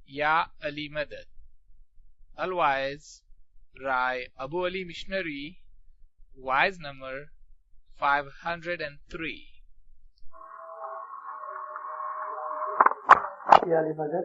Ya Ali Madad. Otherwise, Rai Abu Ali Missionary, wise number 503. Ya Ali Madad.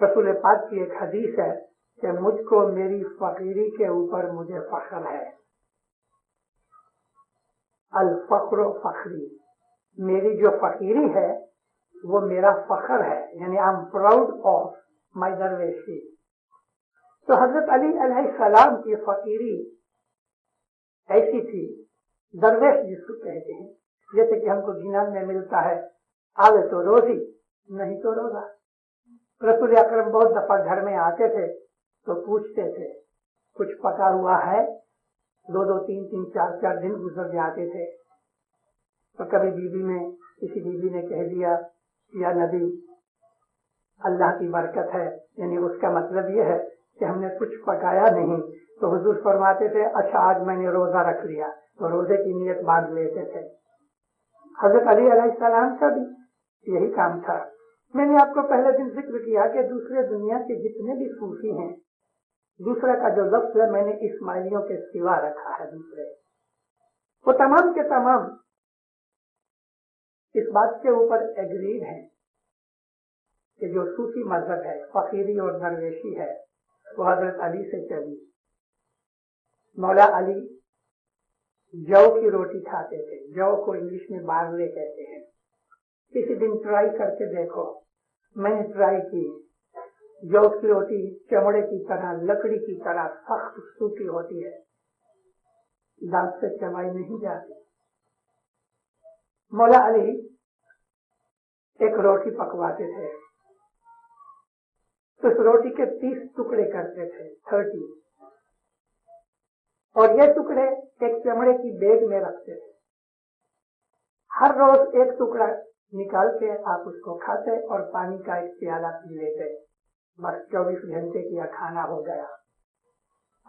رسول پاک کی ایک حدیث ہے کہ مجھ کو میری فقیری کے اوپر مجھے فخر ہے. الفقر فخری، میری جو فقیری ہے وہ میرا فخر ہے، یعنی I am proud of my درویشی. تو حضرت علی علیہ السلام کی فقیری ایسی تھی، درویش جس کو کہتے ہیں، جیسے کہ ہم کو جنان میں ملتا ہے آوے تو روزی نہیں تو روزہ. رسول اکرم بہت دفعہ گھر میں آتے تھے تو پوچھتے تھے کچھ پکا ہوا ہے، 2 3 4 دن گزر جاتے تھے. تو کبھی کسی بیوی نے کہہ دیا یا نبی اللہ کی برکت ہے، یعنی اس کا مطلب یہ ہے کہ ہم نے کچھ پکایا نہیں. تو حضور فرماتے تھے اچھا آج میں نے روزہ رکھ لیا، تو روزے کی نیت باندھ لیتے تھے. حضرت علی علیہ السلام کا بھی یہی کام تھا. میں نے آپ کو پہلے دن ذکر کیا کہ دوسرے دنیا کے جتنے بھی صوفی ہیں، دوسرے کا جو لفظ ہے میں نے اسماعیلیوں کے سوا رکھا ہے، دوسرے وہ تمام کے تمام اس بات کے اوپر ایگریڈ ہیں کہ جو صوفی مذہب ہے، فقیری اور درویشی ہے، وہ حضرت علی سے چلی. مولا علی جو کی روٹی کھاتے تھے، جو کو انگلش میں بارلے کہتے ہیں. کسی دن ٹرائی کر کے دیکھو، میں نے ٹرائی کی. جو کی روٹی چمڑے کی طرح، لکڑی کی طرح سخت سوکھی ہوتی ہے، دانت سے چبائی نہیں جاتی. مولا علی ایک روٹی پکواتے تھے، اس روٹی کے 30 ٹکڑے کرتے تھے، 30، اور یہ ٹکڑے ایک چمڑے کی بیگ میں رکھتے تھے. ہر روز ایک ٹکڑا نکال کے آپ اس کو کھاتے اور پانی کا ایک پیالہ پی لیتے. بس 24 گھنٹے کیا کھانا ہو گیا.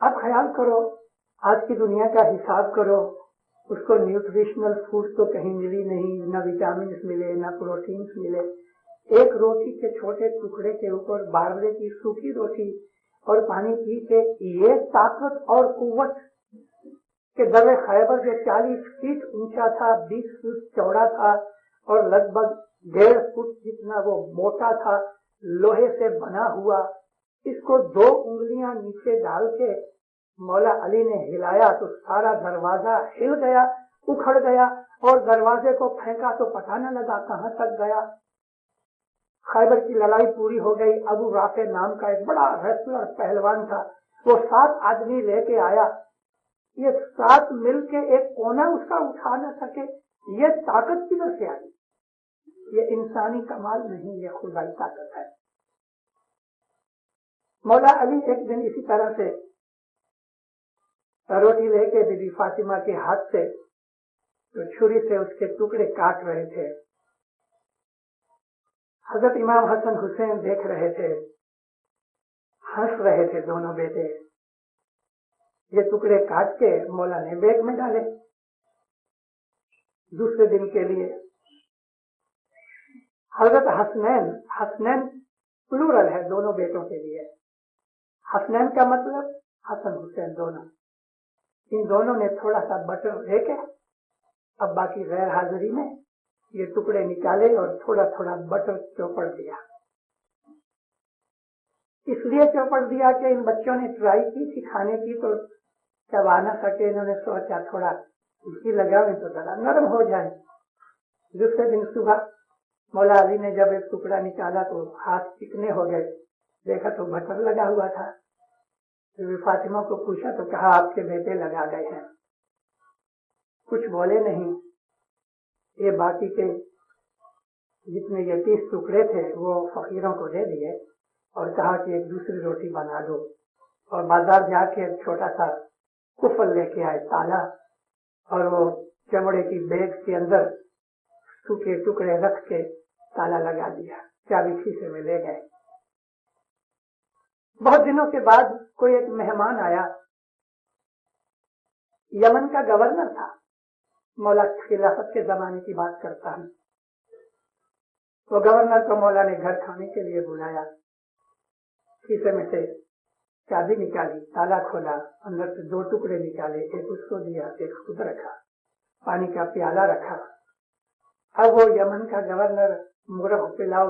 اب خیال کرو، آج کی دنیا کا حساب کرو، اس کو نیوٹریشنل فوڈ تو کہیں ملی نہیں، نہ وٹامنس ملے نہ پروٹینس ملے. ایک روٹی کے چھوٹے ٹکڑے کے اوپر بارلے کی سوکھی روٹی اور پانی پی کے یہ طاقت اور قوت کہ در خیبر جو 40 فٹ اونچا تھا، 20 فٹ چوڑا تھا اور لگ بھگ 1.5 فٹ جتنا وہ موٹا تھا، لوہے سے بنا ہوا، اس کو 2 انگلیاں نیچے ڈال کے مولا علی نے ہلایا تو سارا دروازہ ہل گیا، اکھڑ گیا، اور دروازے کو پھینکا تو پتہ نہ لگا کہاں تک گیا. خیبر کی لڑائی پوری ہو گئی. ابو رافع نام کا ایک بڑا ریسلر پہلوان تھا، وہ 7 آدمی لے کے آیا. یہ 7 مل کے ایک کونا اس کا اٹھا نہ سکے. یہ طاقت کدھر سے آئی؟ یہ انسانی کمال نہیں، یہ خدائی طاقت ہے. مولا علی ایک دن اسی طرح سے روٹی لے کے بی بی فاطمہ کے ہاتھ سے تو چھری سے اس کے ٹکڑے کاٹ رہے تھے. حضرت امام حسن حسین دیکھ رہے تھے، ہنس رہے تھے دونوں بیٹے. یہ ٹکڑے کاٹ کے مولا نے بیگ میں ڈالے دوسرے دن کے لیے. حضرت حسنین پلورل ہے دونوں بیٹوں کے لیے. حسنین کا مطلب حسن حسین دونوں. ان دونوں نے تھوڑا سا بٹر لے کے اب باقی غیر حاضری میں یہ ٹکڑے نکالے اور تھوڑا تھوڑا بٹر چوپڑ دیا. اس لیے چوپڑ دیا کہ ان بچوں نے ٹرائی کی تھی کھانے کی تو چبا نہ سکے. انہوں نے سوچا تھوڑا اسی لگاویں تو ذرا نرم ہو جائے. دوسرے دن صبح مولا علی نے جب ایک ٹکڑا نکالا تو ہاتھ چکنے ہو گئے. دیکھا تو بٹر لگا ہوا تھا. فاطمہ کو پوچھا تو کہا آپ کے بیٹے لگا گئے ہیں. کچھ بولے نہیں. یہ باقی کے جتنے یہ 30 ٹکڑے تھے وہ فقیروں کو دے دیے اور کہا کہ ایک دوسری روٹی بنا دو. اور بازار جا کے ایک چھوٹا سا کفل لے کے آئے تالا، اور وہ چمڑے کی بیگ کے اندر سوکھے ٹکڑے رکھ کے تالا لگا دیا. چابی شیشے میں لے گئے. بہت دنوں کے بعد کوئی ایک مہمان آیا. یمن کا گورنر تھا. مولا خلافت کے زمانے کی بات کرتا ہوں. وہ گورنر کو مولا نے گھر کھانے کے لیے بلایا. شیشے میں سے چابی نکالی، تالا کھولا، اندر سے 2 ٹکڑے نکالے، ایک اس کو دیا، ایک خود رکھا، پانی کا پیالہ رکھا. اب وہ یمن کا گورنر مرغ پلاؤ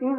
3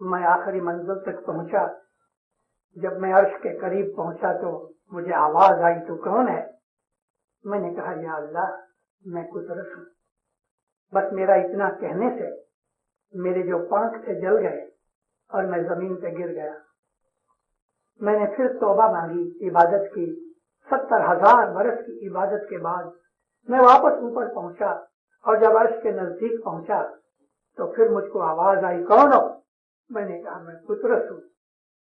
میں آخری منزل تک پہنچا. جب میں عرش کے قریب پہنچا تو مجھے آواز آئی تو کون ہے؟ میں نے کہا یا اللہ میں قدرت ہوں. بس میرا اتنا کہنے سے میرے جو پانکھ تھے جل گئے اور میں زمین پہ گر گیا. میں نے پھر توبہ مانگی، عبادت کی. 70,000 برس کی عبادت کے بعد میں واپس اوپر پہنچا اور جب عرش کے نزدیک پہنچا تو پھر مجھ کو آواز آئی کون ہو؟ میں نے کہا میں قدرت ہوں.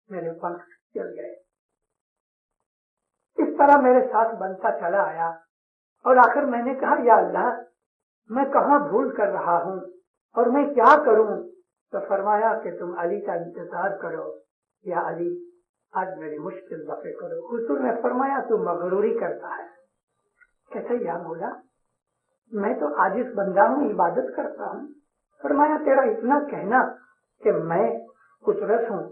میرے پنکھ چل گئے. اس طرح میرے ساتھ بنتا چلا آیا اور آخر میں نے کہا یا اللہ میں کہاں بھول کر رہا ہوں اور میں کیا کروں؟ تو فرمایا کہ تم علی کا انتظار کرو. یا علی آج میری مشکل دفع کرو. حضور نے فرمایا تو مغروری کرتا ہے. کیسے یا مولا میں تو عاجز بندہ ہوں، عبادت کرتا ہوں. فرمایا تیرا اتنا کہنا کہ میں قدرت ہوں،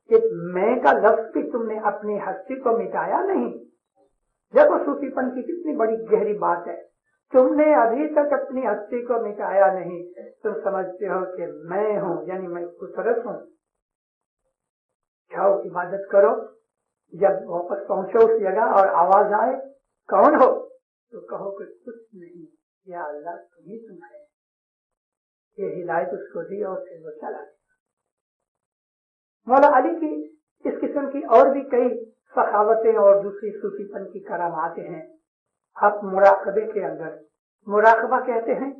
کہ میں کا لفظ بھی تم نے اپنی ہستی کو مٹایا نہیں. دیکھو صوفی پن کی کتنی بڑی گہری بات ہے. تم نے ابھی تک اپنی ہستی کو مٹایا نہیں. تم سمجھتے ہو کہ میں ہوں یعنی میں قدرت ہوں. جاؤ عبادت کرو. جب واپس پہنچو اس جگہ اور آواز آئے کون ہو تو کہو کہ کچھ نہیں، یا اللہ تم ہے. یہ ہدایت اس کو دی اور پھر وہ چلا گیا. مولا علی کی اس قسم کی اور بھی کئی سخاوتیں اور دوسری صوفی پن کی کرامات ہیں. آپ مراقبے کے اندر مراقبہ کہتے ہیں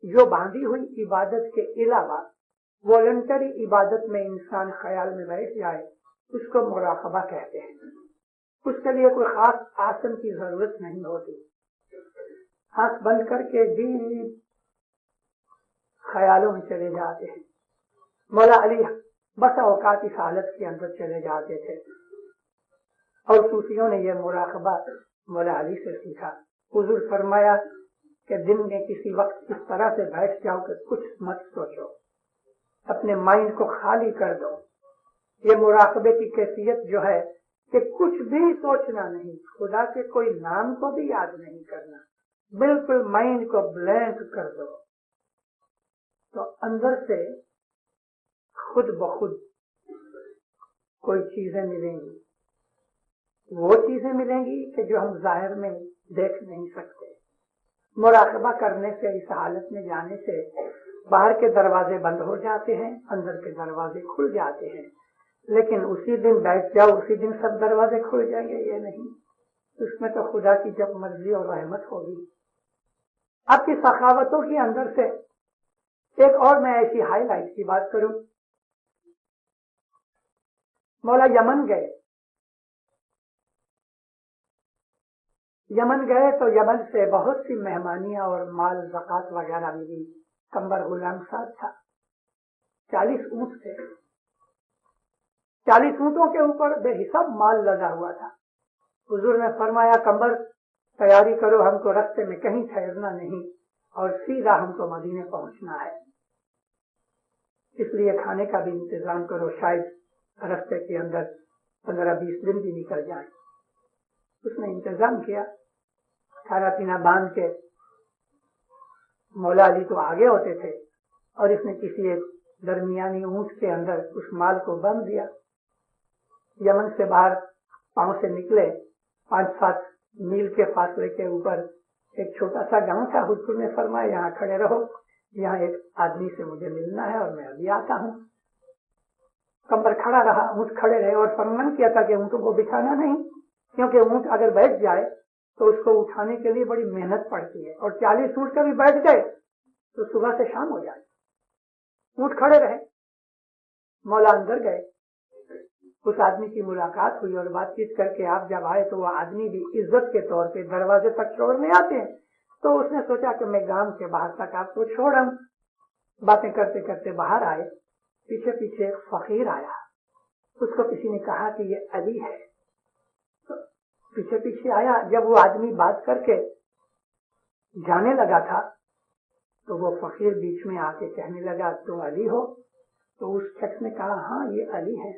جو باندھی ہوئی عبادت کے علاوہ والنٹری عبادت میں انسان خیال میں بیٹھ جائے اس کو مراقبہ کہتے ہیں. اس کے لیے کوئی خاص آسن کی ضرورت نہیں ہوتی. آنکھ بند کر کے ڈیپ خیالوں میں چلے جاتے ہیں. مولا علی بس اوقات اس حالت کے اندر چلے جاتے تھے اور صوفیوں نے یہ مراقبہ مولا علی سے سیکھا. حضور فرمایا کہ دن میں کسی وقت اس طرح سے بیٹھ جاؤ کہ کچھ مت سوچو، اپنے مائنڈ کو خالی کر دو. یہ مراقبے کی کیفیت جو ہے کہ کچھ بھی سوچنا نہیں، خدا کے کوئی نام کو بھی یاد نہیں کرنا، بالکل مائنڈ کو بلینک کر دو تو اندر سے خود بخود کوئی چیزیں ملیں گی. وہ چیزیں ملیں گی کہ جو ہم ظاہر میں دیکھ نہیں سکتے. مراقبہ کرنے سے اس حالت میں جانے سے باہر کے دروازے بند ہو جاتے ہیں، اندر کے دروازے کھل جاتے ہیں. لیکن اسی دن بیٹھ جاؤ اسی دن سب دروازے کھل جائیں گے یہ نہیں. اس میں تو خدا کی جب مرضی اور رحمت ہوگی. آپ کی سخاوتوں کے اندر سے ایک اور میں ایسی ہائی لائٹ کی بات کروں. مولا یمن گئے. یمن گئے تو یمن سے بہت سی مہمانیاں اور مال زکات وغیرہ ملی. کمبر غلام صاحب تھا. 40 اونٹ تھے. 40 اونٹوں کے اوپر بے حساب مال لگا ہوا تھا. حضور نے فرمایا کمبر تیاری کرو، ہم کو راستے میں کہیں ٹھہرنا نہیں اور سیدھا ہم کو مدینے پہنچنا ہے. اس لیے کھانے کا بھی انتظام کرو، شاید راستے کے اندر 15-20 دن بھی نکل جائیں. اس نے انتظام کیا، کھانا پینا باندھ کے. مولا علی تو آگے ہوتے تھے اور اس نے کسی ایک درمیانی اونٹ کے اندر اس مال کو باندھ دیا. یمن سے باہر پاؤں سے نکلے 5-7 میل کے فاصلے کے اوپر ایک چھوٹا سا گاؤں تھا. حضور نے فرمایا یہاں کھڑے رہو، یہاں ایک آدمی سے مجھے ملنا ہے اور میں ابھی آتا ہوں. کمبر کھڑا رہا، اونٹ کھڑے رہے اور فرمان کیا تھا کہ اونٹوں کو بٹھانا نہیں، کیونکہ اونٹ اگر بیٹھ جائے تو اس کو اٹھانے کے لیے بڑی محنت پڑتی ہے اور 40 اونٹ کبھی بیٹھ گئے تو صبح سے شام ہو جائے. اونٹ کھڑے رہے. مولا اندر گئے. اس آدمی کی ملاقات ہوئی اور بات چیت کر کے آپ جب آئے تو وہ آدمی بھی عزت کے طور پہ دروازے تک چھوڑنے آتے ہیں. تو اس نے سوچا کہ میں گام کے باہر تک آپ کو چھوڑوں. باتیں کرتے کرتے باہر آئے. پیچھے پیچھے ایک فقیر آیا. اس کو کسی نے کہا کہ یہ علی ہے. پیچھے پیچھے آیا. جب وہ آدمی بات کر کے جانے لگا تھا تو وہ فقیر بیچ میں آ کے کہنے لگا تم علی ہو؟ تو اس شخص نے کہا ہاں یہ علی ہے.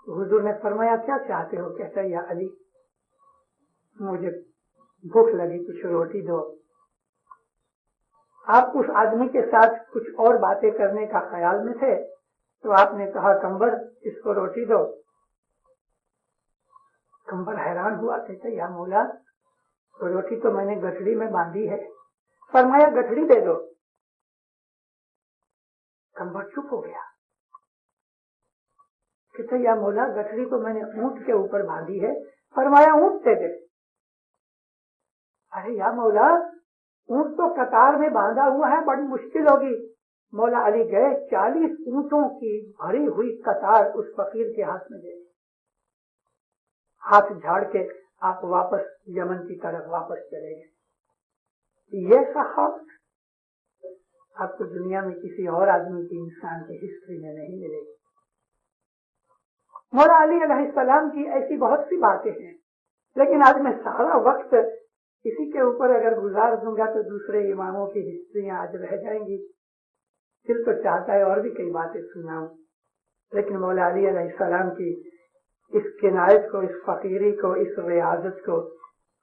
حضور نے فرمایا کیا چاہتے ہو؟ کہتا یا علی مجھے بھوک لگی، کچھ روٹی دو. آپ اس آدمی کے ساتھ کچھ اور باتیں کرنے کا خیال میں تھے تو آپ نے کہا کمبر اس کو روٹی دو. کمبر حیران ہوا، کہتے یا مولا روٹی تو میں نے گٹھڑی میں باندھی ہے. فرمایا گٹھڑی دے دو. کمبر چپ ہو گیا. کہتے یا مولا گٹھڑی تو میں نے اونٹ کے اوپر باندھی ہے. فرمایا اونٹ دے دے. ارے یا مولا اونٹ تو قطار میں باندھا ہوا ہے، بڑی مشکل ہوگی. مولا علی گئے، 40 اونٹوں کی بھری ہوئی قطار اس فقیر کے ہاتھ میں دے. ہاتھ جھاڑ کے آپ واپس یمن کی طرف واپس چلے گئے. یہ سخاوت آپ کو دنیا میں کسی اور آدمی کی، انسان کی ہسٹری میں نہیں ملے گی. مولا علی علیہ السلام کی ایسی بہت سی باتیں ہیں، لیکن آج میں سارا وقت اسی کے اوپر اگر گزار دوں گا تو دوسرے اماموں کی ہسٹریاں آج رہ جائیں گی. دل تو چاہتا ہے اور بھی کئی باتیں سناؤں، لیکن مولا علی علیہ السلام کی اس کنایت کو، اس فقیری کو، اس ریاضت کو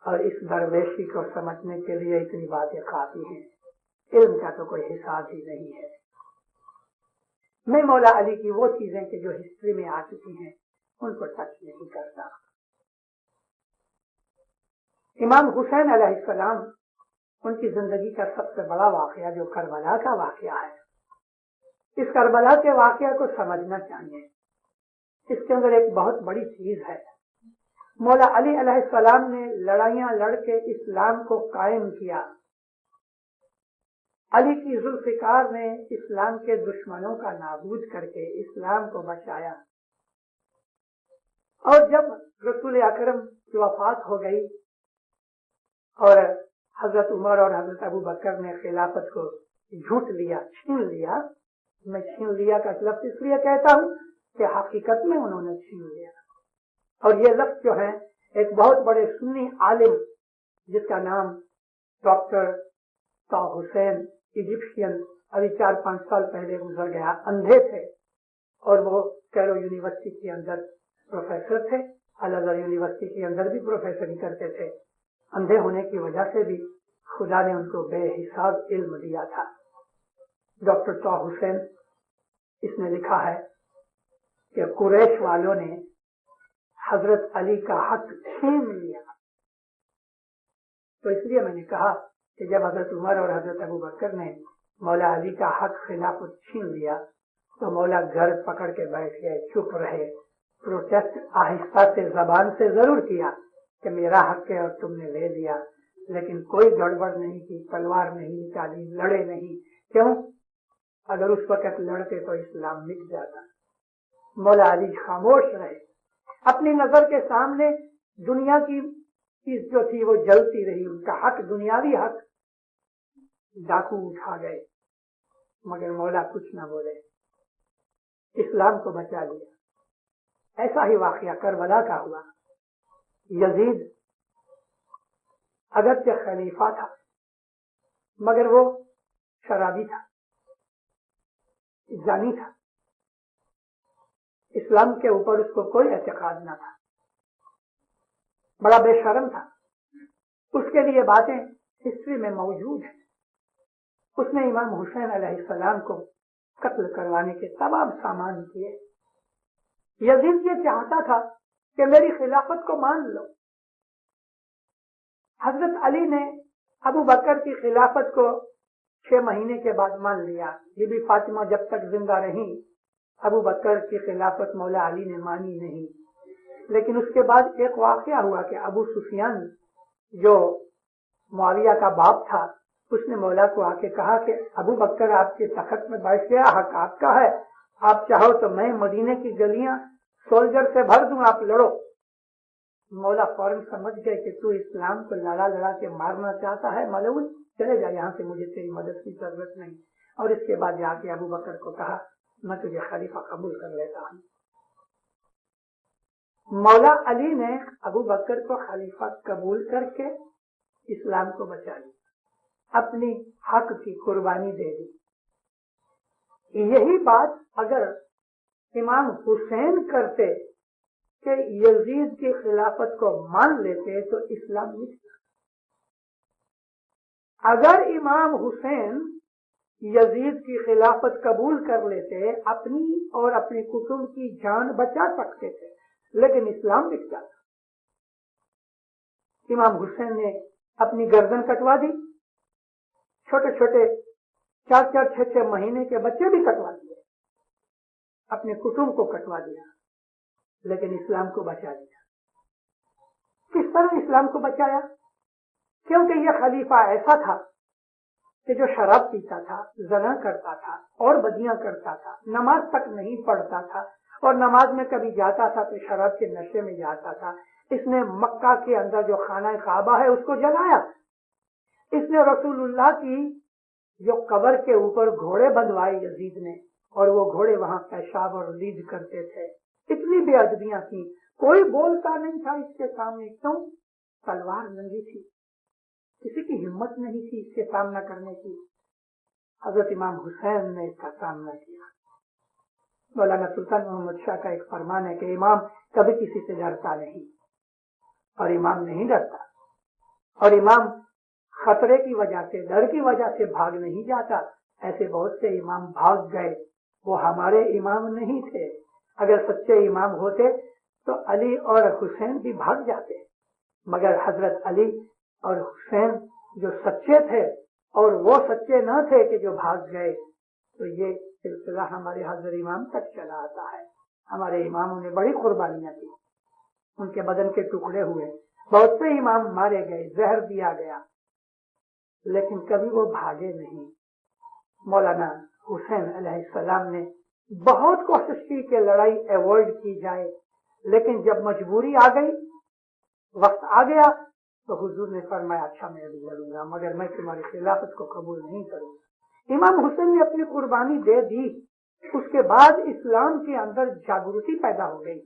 اور اس درویشی کو سمجھنے کے لیے اتنی باتیں کافی ہیں. علم کا تو کوئی حساب ہی نہیں ہے. میں مولا علی کی وہ چیزیں کہ جو ہسٹری میں آ چکی ہیں ان کو ٹچ نہیں کرتا. امام حسین علیہ السلام، ان کی زندگی کا سب سے بڑا واقعہ جو کربلا کا واقعہ ہے، اس کربلا کے واقعہ کو سمجھنا چاہیے. اس کے اندر ایک بہت بڑی چیز ہے. مولا علی علیہ السلام نے لڑائیاں لڑ کے اسلام کو قائم کیا. علی کی ذوالفقار نے اسلام کے دشمنوں کا نابود کر کے اسلام کو بچایا. اور جب رسول اکرم کی وفات ہو گئی اور حضرت عمر اور حضرت ابو بکر نے خلافت کو جھوٹ لیا، چھین لیا. میں چھین لیا کا لفظ اس لیے کہتا ہوں کہ حقیقت میں انہوں نے چھین لیا. اور یہ لفظ جو ہے ایک بہت بڑے سنی عالم جس کا نام ڈاکٹر طا حسین، ایجپشین، ابھی 4-5 سال پہلے گزر گیا. اندھے تھے اور وہ کیرو یونیورسٹی کے اندر پروفیسر تھے. الازہر یونیورسٹی کے اندر بھی پروفیسری کرتے تھے. اندھے ہونے کی وجہ سے بھی خدا نے ان کو بے حساب علم دیا تھا. ڈاکٹر طا حسین، اس نے لکھا ہے کہ قریش والوں نے حضرت علی کا حق چھین لیا. تو اس لیے میں نے کہا کہ جب حضرت عمر اور حضرت ابو بکر نے مولا علی کا حق خلافت چھین لیا تو مولا گھر پکڑ کے بیٹھ گئے، چپ رہے. پروٹیسٹ آہستہ سے زبان سے ضرور کیا کہ میرا حق ہے اور تم نے لے لیا، لیکن کوئی گڑبڑ نہیں کی، تلوار نہیں نکالی، لڑے نہیں. کیوں؟ اگر اس وقت لڑتے تو اسلام مٹ جاتا. مولا علی خاموش رہے. اپنی نظر کے سامنے دنیا کی چیز جو تھی وہ جلتی رہی. ان کا حق، دنیاوی حق، ڈاکو اٹھا گئے مگر مولا کچھ نہ بولے، اسلام کو بچا لیا. ایسا ہی واقعہ کربلا کا ہوا. یزید اگرچہ خلیفہ تھا مگر وہ شرابی تھا، زانی تھا. اسلام کے اوپر اس کو کوئی اعتقاد نہ تھا، بڑا بے شرم تھا. اس کے لیے باتیں ہسٹری میں موجود ہیں. اس نے امام حسین علیہ السلام کو قتل کروانے کے تمام سامان کیے. یزید یہ چاہتا تھا کہ میری خلافت کو مان لو. حضرت علی نے ابو بکر کی خلافت کو 6 مہینے کے بعد مان لیا. بی بی فاطمہ جب تک زندہ رہی ابو بکر کی خلافت مولا علی نے مانی نہیں. لیکن اس کے بعد ایک واقعہ ہوا کہ ابو سفیان جو معاویہ کا باپ تھا، اس نے مولا کو آ کے کہا کہ ابو بکر آپ کے تخت میں بیٹھ گیا، حق آپ کا ہے، آپ چاہو تو میں مدینے کی گلیاں سولجر سے بھر دوں، آپ لڑو. مولا فوراً سمجھ گئے کہ تو اسلام کو لڑا لڑا کے مارنا چاہتا ہے، ملعون چلے جا یہاں سے، مجھے تیری مدد کی ضرورت نہیں. اور اس کے بعد جا کے ابو بکر کو کہا میں تجھے خلیفہ قبول کر لیتا ہوں. مولا علی نے ابو بکر کو خلیفہ قبول کر کے اسلام کو بچا لیا، اپنی حق کی قربانی دے دی. یہی بات اگر امام حسین کرتے کہ یزید کی خلافت کو مان لیتے تو اسلام نہیں. اگر امام حسین یزید کی خلافت قبول کر لیتے، اپنی اور اپنے کٹمب کی جان بچا سکتے تھے، لیکن اسلام بک جاتا۔ امام حسین نے اپنی گردن کٹوا دی، چھوٹے چھوٹے 4 6 مہینے کے بچے بھی کٹوا دیے، اپنے کٹمب کو کٹوا دیا، لیکن اسلام کو بچا دیا۔ کس طرح اسلام کو بچایا؟ کیونکہ یہ خلیفہ ایسا تھا کہ جو شراب پیتا تھا، زنا کرتا تھا اور بدیاں کرتا تھا، نماز تک نہیں پڑھتا تھا، اور نماز میں کبھی جاتا تھا تو شراب کے نشے میں جاتا تھا۔ اس نے مکہ کے اندر جو خانہ کعبہ ہے اس کو جلایا، اس نے رسول اللہ کی جو قبر کے اوپر گھوڑے بندھوائے یزید نے، اور وہ گھوڑے وہاں پیشاب اور لید کرتے تھے۔ اتنی بے ادبیاں کی، کوئی بولتا نہیں تھا اس کے سامنے، کیوں؟ تلوار ننگی تھی، کسی کی ہمت نہیں تھی اس کے سامنا کرنے کی۔ حضرت امام حسین نے اس کا سامنا کیا۔ مولانا سلطان محمد شاہ کا ایک فرمان ہے کہ امام کبھی کسی سے ڈرتا نہیں، اور امام نہیں ڈرتا، اور امام خطرے کی وجہ سے، ڈر کی وجہ سے بھاگ نہیں جاتا۔ ایسے بہت سے امام بھاگ گئے، وہ ہمارے امام نہیں تھے۔ اگر سچے امام ہوتے تو علی اور حسین بھی بھاگ جاتے، مگر حضرت علی اور حسین جو سچے تھے اور وہ سچے نہ تھے کہ جو بھاگ گئے، تو یہ سلسلہ ہمارے حضرت امام تک چلا آتا ہے۔ ہمارے اماموں نے بڑی قربانیاں دی، ان کے بدن کے ٹکڑے ہوئے، بہت سے امام مارے گئے، زہر دیا گیا، لیکن کبھی وہ بھاگے نہیں۔ مولانا حسین علیہ السلام نے بہت کوشش کی کہ لڑائی ایوائڈ کی جائے، لیکن جب مجبوری آ گئی، وقت آ گیا، تو حضور نے فرمایا اچھا میں بھی لڑوں گا، مگر میں تمہاری خلافت کو قبول نہیں کروں گا۔ امام حسین نے اپنی قربانی دے دی۔ اس کے بعد اسلام کے اندر جاگرتی پیدا ہو گئی۔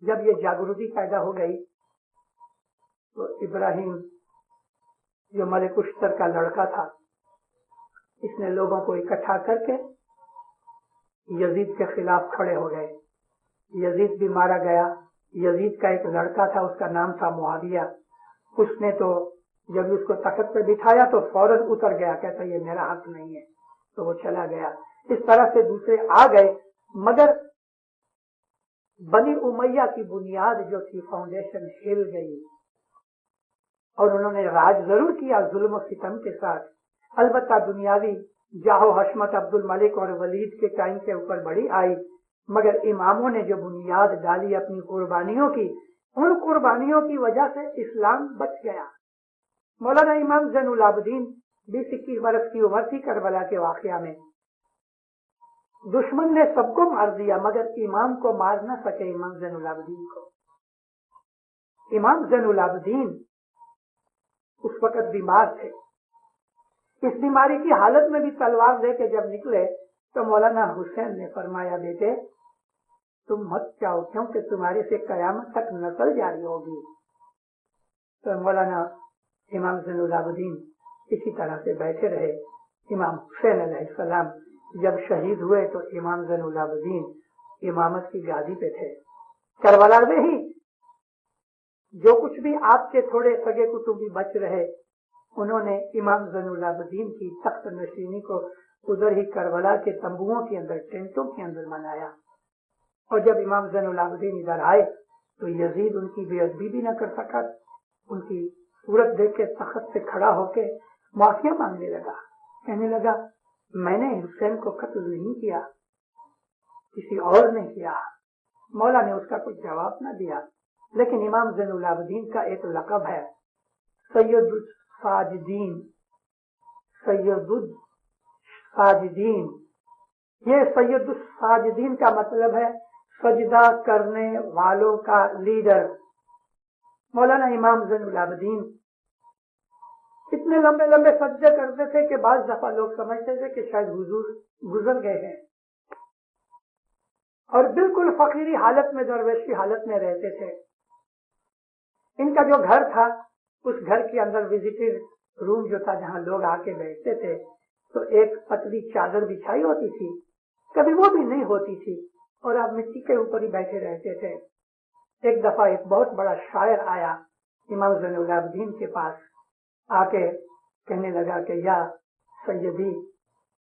جب یہ جاگرتی پیدا ہو گئی تو ابراہیم جو ملک اشتر کا لڑکا تھا، اس نے لوگوں کو اکٹھا کر کے یزید کے خلاف کھڑے ہو گئے۔ یزید بھی مارا گیا۔ یزید کا ایک لڑکا تھا، اس کا نام تھا معاویہ، اس نے تو جب اس کو تخت پہ بٹھایا تو فوراً اتر گیا، کہتا یہ میرا حق نہیں ہے، تو وہ چلا گیا۔ اس طرح سے دوسرے آ گئے، مگر بنی امیہ کی بنیاد جو تھی، فاؤنڈیشن ہل گئی، اور انہوں نے راج ضرور کیا ظلم و ستم کے ساتھ، البتہ دنیاوی جاہو حشمت عبد الملک اور ولید کے ٹائم کے اوپر بڑی آئی، مگر اماموں نے جو بنیاد ڈالی اپنی قربانیوں کی، ان قربانیوں کی وجہ سے اسلام بچ گیا۔ مولانا امام زین العابدین 20-21 برس کی عمر تھی کربلا کے واقعہ میں، دشمن نے سب کو مار دیا مگر امام کو مار نہ سکے، امام زین العابدین کو۔ امام زین العابدین اس وقت بیمار تھے، اس بیماری کی حالت میں بھی تلوار لے کے جب نکلے تو مولانا حسین نے فرمایا بیٹے تم مت جاؤ، کیونکہ تمہاری سے قیامت تک نسل جاری ہوگی۔ تو مولانا امام زین العابدین اسی طرح سے بیٹھے رہے۔ امام حسین علیہ السلام جب شہید ہوئے تو امام زین العابدین امامت کی گادی پہ تھے۔ کربلا میں ہی جو کچھ بھی آپ کے تھوڑے سگے کتبی بچ رہے، انہوں نے امام زین العابدین کی تخت نشینی کو ادھر ہی کربلا کے تمبوؤں کے اندر، ٹینٹوں کے اندر منایا۔ اور جب امام زین العابدین ادھر آئے تو یزید ان کی بے ادبی بھی نہ کر سکا، ان کی صورت دیکھ کے تخت سے کھڑا ہو کے معافیا مانگنے لگا، کہنے لگا میں نے حسین کو قتل نہیں کیا، کسی اور نے کیا۔ مولا نے اس کا کوئی جواب نہ دیا، لیکن امام زین العابدین کا ایک لقب ہے سید الساجدین، سید الساجدین۔ یہ سید الساجدین کا مطلب ہے سجدہ کرنے والوں کا لیڈر۔ مولانا امام زین العابدین اتنے لمبے لمبے سجدے کرتے تھے کہ بعض دفعہ لوگ سمجھتے تھے کہ شاید حضور گزر گئے ہیں، اور بالکل فقیری حالت میں، درویشی حالت میں رہتے تھے۔ ان کا جو گھر تھا، اس گھر کے اندر وزٹر روم جو تھا جہاں لوگ آ کے بیٹھتے تھے، تو ایک پتلی چادر بچھائی ہوتی تھی، کبھی وہ بھی نہیں ہوتی تھی، اور آپ مٹی کے اوپر ہی بیٹھے رہتے تھے۔ ایک دفعہ ایک بہت بڑا شاعر آیا امام زین العابدین کے پاس، آ کے کہنے لگا کہ یا سیدی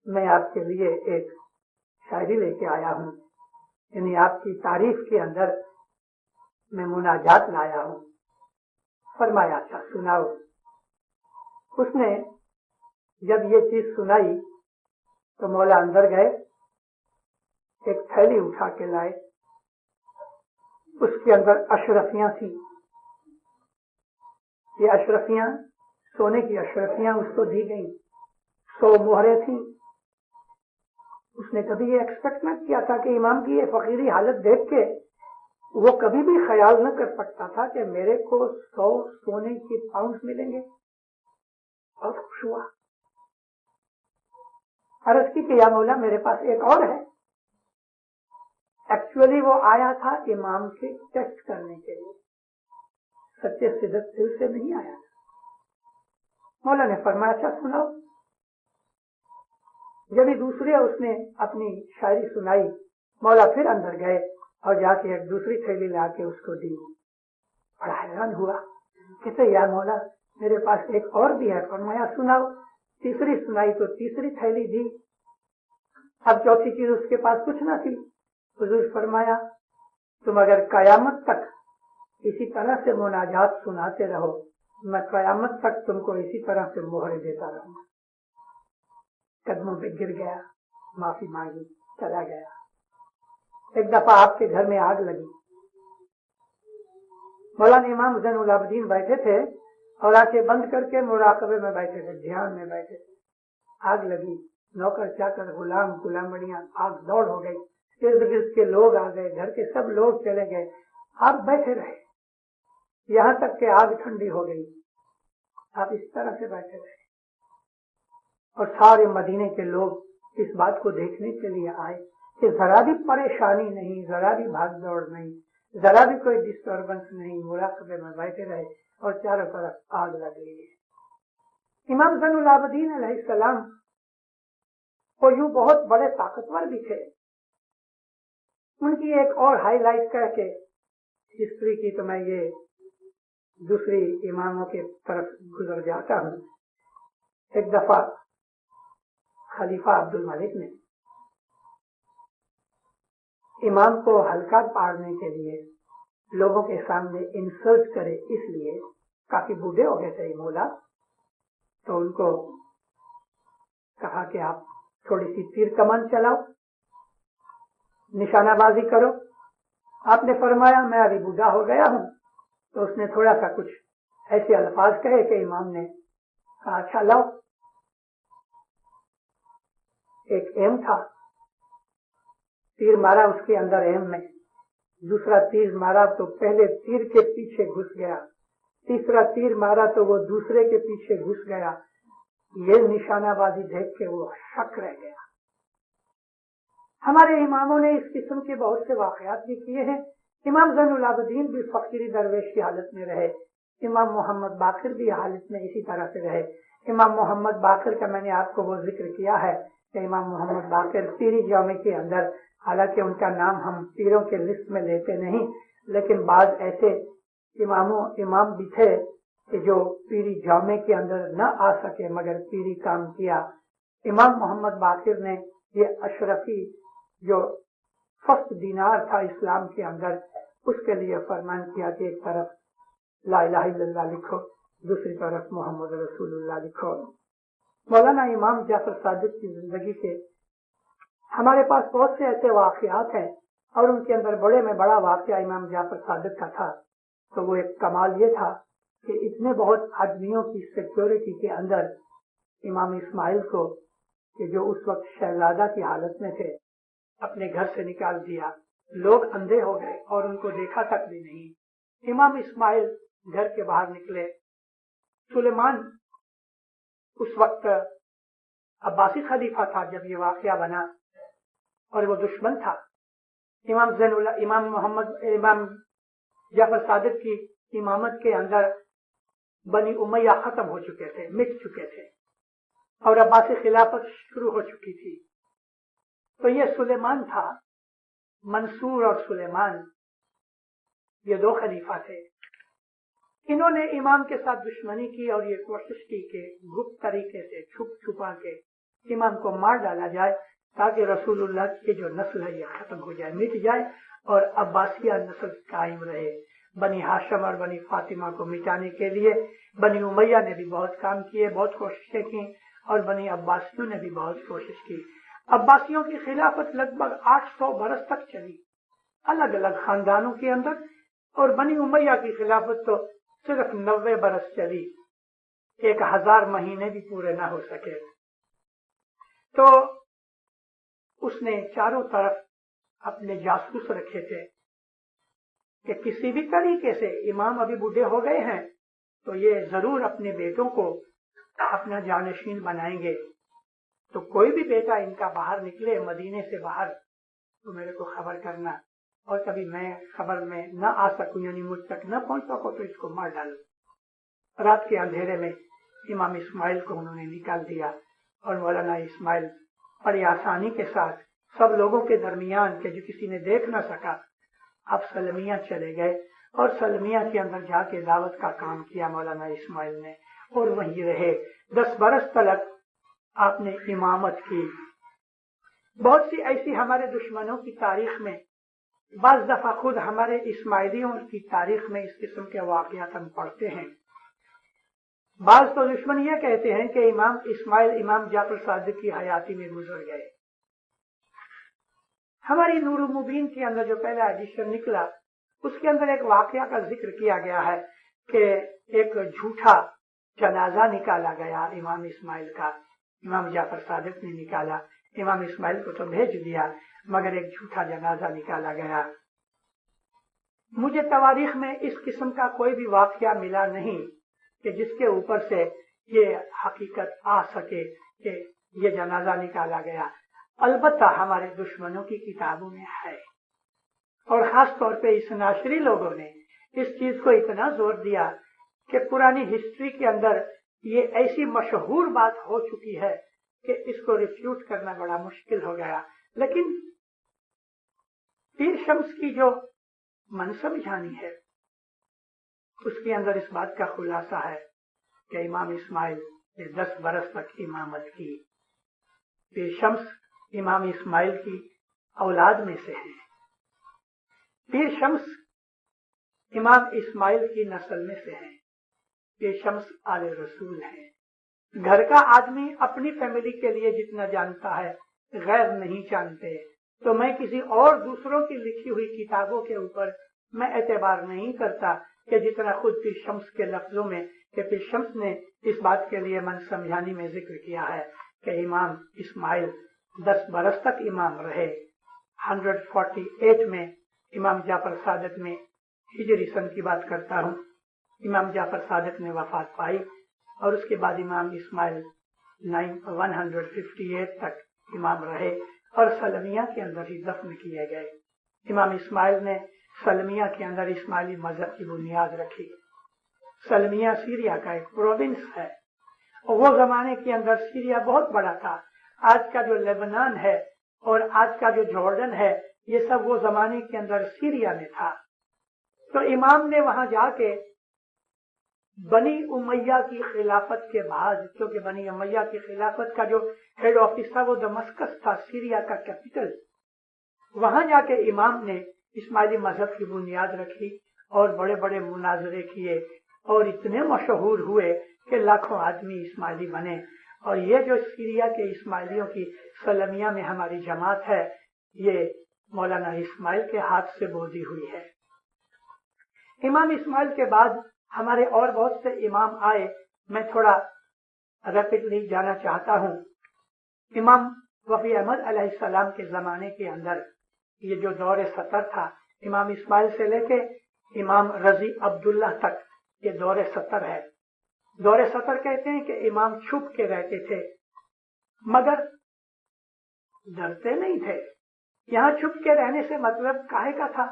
میں آپ کے لیے ایک شاعری لے کے آیا ہوں، یعنی آپ کی تعریف کے اندر میں مناجات لایا ہوں۔ فرمایا اچھا سناؤ۔ اس نے جب یہ چیز سنائی تو مولا اندر گئے، ایک تھیلی اٹھا کے لائے، اس کے اندر اشرفیاں تھیں۔ یہ اشرفیاں سونے کی اشرفیاں اس کو دی گئیں، 100 مہریں تھیں۔ اس نے کبھی یہ ایکسپیکٹ نہ کیا تھا کہ امام کی یہ فقیری حالت دیکھ کے وہ کبھی بھی خیال نہ کر سکتا تھا کہ میرے کو 100 سونے کے پاؤنڈ ملیں گے۔ بہت خوش ہوا، عرض کی کہ یا مولا میرے پاس ایک اور ہے۔ ایکچولی وہ آیا تھا امام کے ٹیسٹ کرنے کے لیے، سچے صدق دل سے نہیں آیا تھا۔ مولا نے فرمایا اچھا سناؤ۔ جب دوسرے اس نے اپنی شاعری سنائی، مولا پھر اندر گئے اور جا کے ایک دوسری تھیلی لا کے اس کو دی۔ بڑا حیران ہوا، کہتے یا مولا میرے پاس ایک اور بھی ہے۔ فرمایا سناؤ۔ تیسری سنائی تو تیسری تھیلی دی۔ اب چوتھی چیز اس کے پاس کچھ نہ تھی۔ حضور فرمایا تم اگر قیامت تک اسی طرح سے مناجات سناتے رہو، میں قیامت تک تم کو اسی طرح سے مہرے دیتا رہوں گا۔ قدموں پہ گر گیا، معافی مانگی، چلا گیا۔ ایک دفعہ آپ کے گھر میں آگ لگی، مولانا امام زین العابدین بیٹھے تھے اور آنکھیں بند کر کے مراقبے میں بیٹھے تھے، دھیان میں بیٹھے تھے۔ آگ لگی، نوکر چاکر غلام غلامڑیاں آگ دوڑ ہو گئی، ارد گرد کے لوگ آ گئے، گھر کے سب لوگ چلے گئے، آپ بیٹھے رہے یہاں تک کہ آگ ٹھنڈی ہو گئی۔ آپ اس طرح سے بیٹھے رہے اور سارے مدینے کے لوگ اس بات کو دیکھنے کے لیے آئے کہ ذرا بھی پریشانی نہیں، ذرا بھی بھاگ دوڑ نہیں، ذرا بھی کوئی ڈسٹربنس نہیں، مراقبے میں بیٹھے رہے اور چاروں طرف آگ لگ گئی ہے۔ امام زین العابدین علیہ السلام وہ یوں بہت بڑے طاقتور بھی تھے۔ ان کی ایک اور ہائی لائٹ کر کے ہسٹری کی تو میں یہ دوسری اماموں کی طرف گزر جاتا ہوں۔ ایک دفعہ خلیفہ عبد الملک نے امام کو ہلکا پاڑنے کے لیے لوگوں کے سامنے انسلٹ کرے، اس لیے کافی بوڑھے ہو گئے تھے مولا، تو ان کو کہا کہ آپ تھوڑی سی تیر کمان چلاؤ، نشانہ بازی کرو۔ آپ نے فرمایا میں ابھی بوڑھا ہو گیا ہوں، تو اس نے تھوڑا سا کچھ ایسے الفاظ کہے کہ امام نے کہا اچھا لاؤ۔ ایک ایم تھا، تیر مارا اس کے اندر ایم میں، دوسرا تیر مارا تو پہلے تیر کے پیچھے گھس گیا، تیسرا تیر مارا تو وہ دوسرے کے پیچھے گھس گیا۔ یہ نشانہ بازی دیکھ کے وہ شک رہ گیا۔ ہمارے اماموں نے اس قسم کے بہت سے واقعات بھی کیے ہیں۔ امام زین العابدین بھی فقیری درویش کی حالت میں رہے، امام محمد باقر بھی حالت میں اسی طرح سے رہے۔ امام محمد باقر کا میں نے آپ کو وہ ذکر کیا ہے کہ امام محمد باقر پیری جامع کے اندر، حالانکہ ان کا نام ہم پیروں کے لسٹ میں لیتے نہیں، لیکن بعض ایسے امام بھی تھے کہ جو پیری جامع کے اندر نہ آ سکے مگر پیری کام کیا۔ امام محمد باقر نے یہ اشرفی جو فرسٹ دینار تھا اسلام کے اندر، اس کے لیے فرمان کیا کہ ایک طرف لا الہ الا اللہ لکھو، دوسری طرف محمد رسول اللہ لکھو۔ مولانا امام جعفر صادق کی زندگی کے ہمارے پاس بہت سے ایسے واقعات ہیں، اور ان کے اندر بڑے میں بڑا واقعہ امام جعفر صادق کا تھا، تو وہ ایک کمال یہ تھا کہ اتنے بہت آدمیوں کی سیکیورٹی کے اندر امام اسماعیل کو، کہ جو اس وقت شہزادہ کی حالت میں تھے، اپنے گھر سے نکال دیا، لوگ اندھے ہو گئے اور ان کو دیکھا تک بھی نہیں۔ امام اسماعیل گھر کے باہر نکلے، سلیمان اس وقت عباسی خلیفہ تھا جب یہ واقعہ بنا اور وہ دشمن تھا۔ امام جعفر صادق کی امامت کے اندر بنی امیہ ختم ہو چکے تھے، مٹ چکے تھے، اور عباسی خلافت شروع ہو چکی تھی۔ تو یہ سلیمان تھا، منصور اور سلیمان، یہ دو خلیفہ تھے۔ انہوں نے امام کے ساتھ دشمنی کی اور یہ کوشش کی کہ گپت طریقے سے چھپ چھپا کے امام کو مار ڈالا جائے تاکہ رسول اللہ کی جو نسل ہے یہ ختم ہو جائے، مٹ جائے اور عباسیہ نسل قائم رہے۔ بنی ہاشم اور بنی فاطمہ کو مٹانے کے لیے بنی امیہ نے بھی بہت کام کیے، بہت کوششیں کی، اور بنی عباسیوں نے بھی بہت کوشش کی۔ عباسیوں کی خلافت لگ بھگ 800 برس تک چلی الگ الگ خاندانوں کے اندر، اور بنی امیہ کی خلافت تو صرف 90 برس چلی، 1000 مہینے بھی پورے نہ ہو سکے۔ تو اس نے چاروں طرف اپنے جاسوس رکھے تھے کہ کسی بھی طریقے سے امام ابھی بوڑھے ہو گئے ہیں تو یہ ضرور اپنے بیٹوں کو اپنا جانشین بنائیں گے، تو کوئی بھی بیٹا ان کا باہر نکلے مدینے سے باہر تو میرے کو خبر کرنا، اور کبھی میں خبر میں نہ آ سکوں یعنی مجھ تک نہ پہنچ سکوں تو اس کو مار ڈالو۔ رات کے اندھیرے میں امام اسماعیل کو انہوں نے نکال دیا، اور مولانا اسماعیل بڑی آسانی کے ساتھ سب لوگوں کے درمیان کہ جو کسی نے دیکھ نہ سکا، آپ سلمیہ چلے گئے، اور سلمیہ کے اندر جا کے دعوت کا کام کیا مولانا اسماعیل نے، اور وہیں رہے 10 برس تک آپ نے امامت کی۔ بہت سی ایسی ہمارے دشمنوں کی تاریخ میں، بعض دفعہ خود ہمارے اسماعیلیوں کی تاریخ میں اس قسم کے واقعات ہم پڑھتے ہیں۔ بعض تو دشمن یہ کہتے ہیں کہ امام اسماعیل امام جعفر صادق کی حیاتی میں گزر گئے۔ ہماری نور المبین کے اندر جو پہلا ایڈیشن نکلا اس کے اندر ایک واقعہ کا ذکر کیا گیا ہے کہ ایک جھوٹا جنازہ نکالا گیا امام اسماعیل کا، امام جعفر صادق نے نکالا، امام اسماعیل کو تو بھیج دیا مگر ایک جھوٹا جنازہ نکالا گیا۔ مجھے تواریخ میں اس قسم کا کوئی بھی واقعہ ملا نہیں کہ جس کے اوپر سے یہ حقیقت آ سکے کہ یہ جنازہ نکالا گیا، البتہ ہمارے دشمنوں کی کتابوں میں ہے، اور خاص طور پہ اس ناشری لوگوں نے اس چیز کو اتنا زور دیا کہ پرانی ہسٹری کے اندر یہ ایسی مشہور بات ہو چکی ہے کہ اس کو ریفیوٹ کرنا بڑا مشکل ہو گیا۔ لیکن پیر شمس کی جو منصب جانی ہے اس کے اندر اس بات کا خلاصہ ہے کہ امام اسماعیل نے 10 برس تک امامت کی۔ پیر شمس امام اسماعیل کی اولاد میں سے ہیں، پیر شمس امام اسماعیل کی نسل میں سے ہیں، پیر شمس آل رسول ہیں۔ گھر کا آدمی اپنی فیملی کے لیے جتنا جانتا ہے غیر نہیں جانتے، تو میں کسی اور دوسروں کی لکھی ہوئی کتابوں کے اوپر میں اعتبار نہیں کرتا کہ جتنا خود پیر شمس کے لفظوں میں کہ پیر شمس نے اس بات کے لیے من سمجھانی میں ذکر کیا ہے کہ امام اسماعیل 10 برس تک امام رہے۔ 148 میں امام جعفر صادق میں ہجری سن کی بات کرتا ہوں، امام جعفر صادق نے وفات پائی، اور اس کے بعد امام اسماعیل 158 تک امام رہے اور سلمیہ کے اندر ہی دفن کیے گئے۔ امام اسماعیل نے سلمیہ کے اندر اسماعیلی مذہب کی بنیاد رکھی۔ سلمیہ سیریا کا ایک پروونس ہے، اور وہ زمانے کے اندر سیریا بہت بڑا تھا۔ آج کا جو لیبنان ہے اور آج کا جو جارڈن ہے یہ سب وہ زمانے کے اندر سیریا میں تھا۔ تو امام نے وہاں جا کے بنی امیہ کی خلافت کے بعد، کیونکہ بنی امیہ کی خلافت کا جو ہیڈ آفس تھا وہ دمشق تھا، سیریا کا کیپٹل، وہاں جا کے امام نے اسماعیلی مذہب کی بنیاد رکھی اور بڑے بڑے مناظرے کیے اور اتنے مشہور ہوئے کہ لاکھوں آدمی اسماعیلی بنے۔ اور یہ جو سیریا کے اسماعیلیوں کی سلمیہ میں ہماری جماعت ہے یہ مولانا اسماعیل کے ہاتھ سے بودی ہوئی ہے۔ امام اسماعیل کے بعد ہمارے اور بہت سے امام آئے، میں تھوڑا ریپڈلی جانا چاہتا ہوں۔ امام وفی احمد علیہ السلام کے زمانے کے اندر یہ جو دور سطر تھا، امام اسماعیل سے لے کے امام رضی عبداللہ تک یہ دور سطر ہے۔ دور سطر کہتے ہیں کہ امام چھپ کے رہتے تھے مگر ڈرتے نہیں تھے۔ یہاں چھپ کے رہنے سے مطلب کاہے کا تھا؟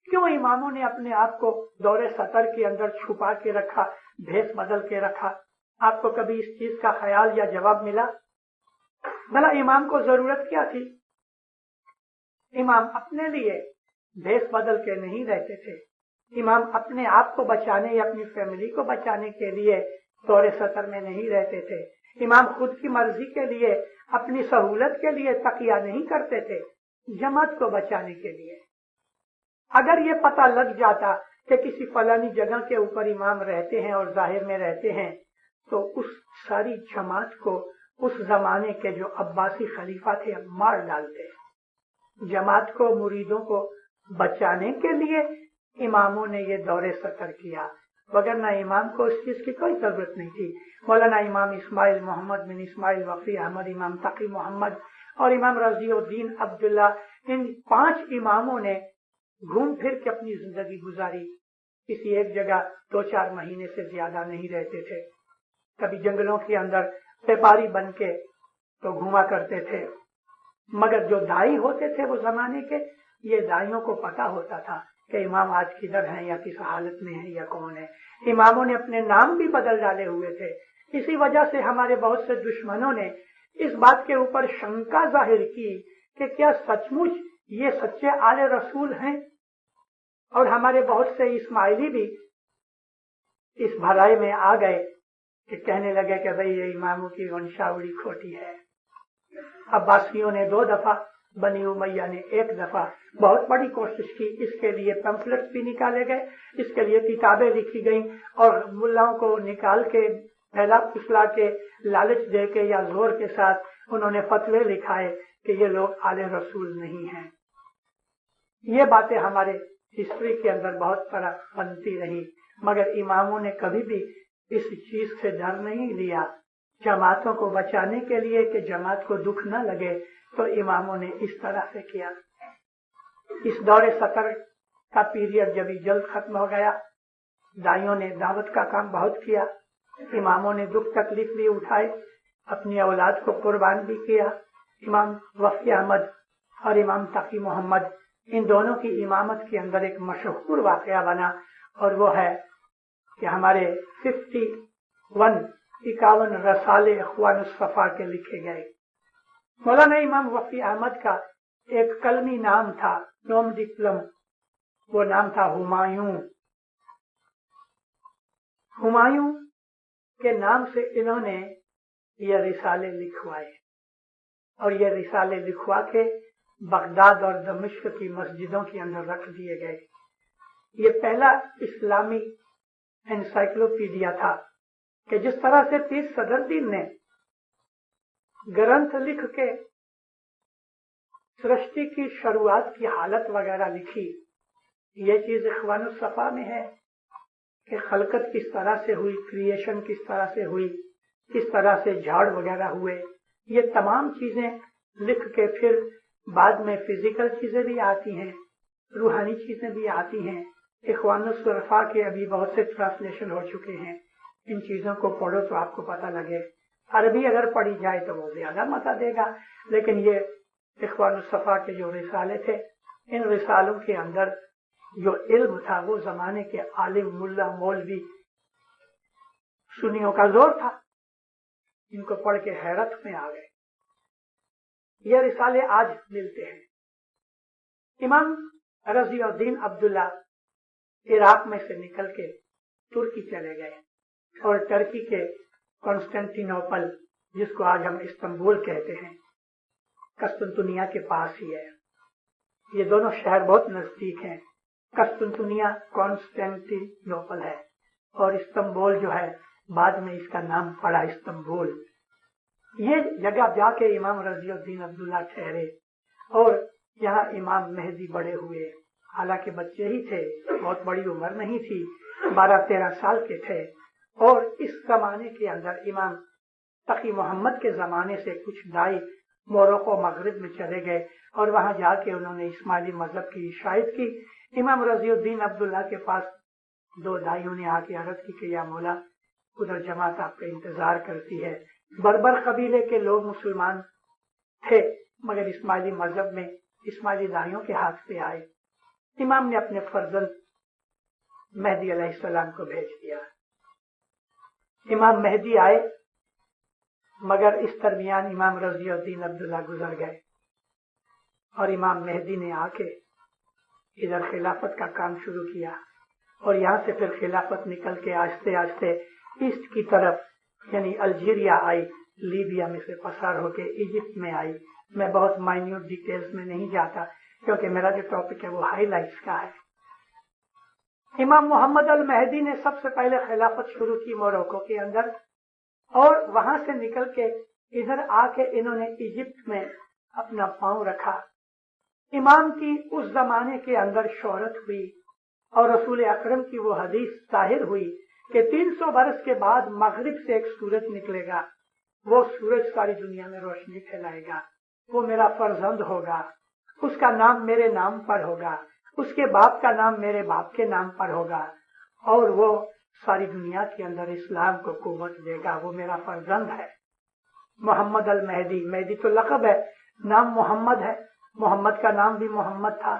کیوں اماموں نے اپنے آپ کو دور سطر کے اندر چھپا کے رکھا، بھیس بدل کے رکھا؟ آپ کو کبھی اس چیز کا خیال یا جواب ملا؟ بھلا امام کو ضرورت کیا تھی؟ امام اپنے لیے بھیس بدل کے نہیں رہتے تھے، امام اپنے آپ کو بچانے یا اپنی فیملی کو بچانے کے لیے دور سطر میں نہیں رہتے تھے. امام خود کی مرضی کے لیے اپنی سہولت کے لیے تقیہ نہیں کرتے تھے، جماعت کو بچانے کے لیے. اگر یہ پتہ لگ جاتا کہ کسی فلانی جگہ کے اوپر امام رہتے ہیں اور ظاہر میں رہتے ہیں تو اس ساری جماعت کو اس زمانے کے جو عباسی خلیفہ تھے مار ڈالتے. جماعت کو، مریدوں کو بچانے کے لیے اماموں نے یہ دور سطر کیا، وگرنہ امام کو اس چیز کی کوئی ضرورت نہیں تھی. مولانا امام اسماعیل محمد بن اسماعیل وفی احمد، امام تقی محمد اور امام رضی الدین عبداللہ، ان 5 اماموں نے گھوم پھر کے اپنی زندگی گزاری. کسی ایک جگہ 2-4 مہینے سے زیادہ نہیں رہتے تھے. کبھی جنگلوں کے اندر بیپاری بن کے تو گھوما کرتے تھے. مگر جو دائی ہوتے تھے وہ زمانے کے، یہ دائیوں کو پتا ہوتا تھا کہ امام آج کدھر ہیں یا کس حالت میں ہیں یا کون ہے. اماموں نے اپنے نام بھی بدل ڈالے ہوئے تھے. اسی وجہ سے ہمارے بہت سے دشمنوں نے اس بات کے اوپر شنکا ظاہر کی کہ کیا سچ مچ یہ سچے آل رسول ہیں. اور ہمارے بہت سے اسماعیلی بھی اس بھلائی میں آ گئے کہ کہنے لگے کہ بھئی یہ اماموں کی ونشاولی کھوٹی ہے. عباسیوں نے 2 دفعہ، بنی امیہ نے 1 دفعہ بہت بڑی کوشش کی. اس کے لیے پمفلٹس بھی نکالے گئے، اس کے لیے کتابیں لکھی گئیں اور ملاؤں کو نکال کے پھیلا پھسلا کے لالچ دے کے یا زور کے ساتھ انہوں نے فتوے لکھائے کہ یہ لوگ آل رسول نہیں ہیں. یہ باتیں ہمارے ہسٹری کے اندر بہت طرح بنتی رہی، مگر اماموں نے کبھی بھی اس چیز سے ڈر نہیں لیا. جماعتوں کو بچانے کے لیے کہ جماعت کو دکھ نہ لگے تو اماموں نے اس طرح سے کیا. اس دور سطر کا پیریڈ جب جلد ختم ہو گیا، دائیوں نے دعوت کا کام بہت کیا، اماموں نے دکھ تکلیف بھی اٹھائے، اپنی اولاد کو قربان بھی کیا. امام وفی احمد اور امام تقی محمد، ان دونوں کی امامت کے اندر ایک مشہور واقعہ بنا، اور وہ ہے کہ ہمارے 51 رسالے اخوان الصفا کے لکھے گئے. مولانا امام وفی احمد کا ایک کلمی نام تھا، نوم ڈپلم، وہ نام تھا ہمایوں. ہمایوں کے نام سے انہوں نے یہ رسالے لکھوائے اور یہ رسالے لکھوا کے بغداد اور دمشق کی مسجدوں کے اندر رکھ دیے گئے. یہ پہلا اسلامی انسائکلوپیڈیا تھا کہ جس طرح سے پیر صدر الدین نے گرنتھ لکھ کے سرشٹی کی شروعات کی حالت وغیرہ لکھی، یہ چیز اخوان الصفا میں ہے کہ خلقت کس طرح سے ہوئی، کریشن کس طرح سے ہوئی، کس طرح سے جھاڑ وغیرہ ہوئے. یہ تمام چیزیں لکھ کے پھر بعد میں فزیکل چیزیں بھی آتی ہیں، روحانی چیزیں بھی آتی ہیں. اخوان الصفا کے ابھی بہت سے ٹرانسلیشن ہو چکے ہیں. ان چیزوں کو پڑھو تو آپ کو پتہ لگے. عربی اگر پڑھی جائے تو وہ زیادہ مزہ دے گا، لیکن یہ اخوان الصفا کے جو رسالے تھے، ان رسالوں کے اندر جو علم تھا وہ زمانے کے عالم ملا مولوی سنیوں کا زور تھا. ان کو پڑھ کے حیرت میں آ گئے. یہ رسالے آج ملتے ہیں. امام رضی الدین عبداللہ عراق میں سے نکل کے ترکی چلے گئے اور ترکی کے کانسٹینٹینوپل، جس کو آج ہم استنبول کہتے ہیں، قسطنطنیہ کے پاس ہی ہے. یہ دونوں شہر بہت نزدیک ہیں. قسطنطنیہ کانسٹینٹینوپل ہے اور استنبول جو ہے بعد میں اس کا نام پڑا استنبول. یہ جگہ جا کے امام رضی الدین عبداللہ ٹھہرے اور یہاں امام مہدی بڑے ہوئے. حالانکہ بچے ہی تھے، بہت بڑی عمر نہیں تھی، 12-13 سال کے تھے. اور اس زمانے کے اندر امام تقی محمد کے زمانے سے کچھ دائی موروکو مغرب میں چلے گئے اور وہاں جا کے انہوں نے اسماعیلی مذہب کی اشاعت کی. امام رضی الدین عبداللہ کے پاس 2 دائیوں نے آ کے عرض کی کہ یا مولا، ادھر جماعت آپ کا انتظار کرتی ہے. بربر قبیلے کے لوگ مسلمان تھے مگر اسماعیلی مذہب میں اسماعیلی دائیوں کے ہاتھ پہ آئے. امام نے اپنے فرزند مہدی علیہ السلام کو بھیج دیا. امام مہدی آئے مگر اس درمیان امام رضی الدین عبداللہ گزر گئے اور امام مہدی نے آ کے ادھر خلافت کا کام شروع کیا. اور یہاں سے پھر خلافت نکل کے آہستہ آہستہ ایسٹ کی طرف یعنی الجیریا آئی، لیبیا میں سے پسار ہو کے ایجپٹ میں آئی. میں بہت مائنیوٹ ڈیٹیلز میں نہیں جاتا کیونکہ میرا جو ٹاپک ہے وہ ہائی لائٹس کا ہے. امام محمد المہدی نے سب سے پہلے خلافت شروع کی موروکو کے اندر، اور وہاں سے نکل کے ادھر آ کے انہوں نے ایجپٹ میں اپنا پاؤں رکھا. امام کی اس زمانے کے اندر شہرت ہوئی اور رسول اکرم کی وہ حدیث ظاہر ہوئی کہ 300 برس کے بعد مغرب سے ایک سورج نکلے گا، وہ سورج ساری دنیا میں روشنی پھیلائے گا، وہ میرا فرزند ہوگا، اس کا نام میرے نام پر ہوگا، اس کے باپ کا نام میرے باپ کے نام پر ہوگا، اور وہ ساری دنیا کے اندر اسلام کو قوت دے گا، وہ میرا فرزند ہے. محمد المہدی، مہدی تو لقب ہے، نام محمد ہے. محمد کا نام بھی محمد تھا.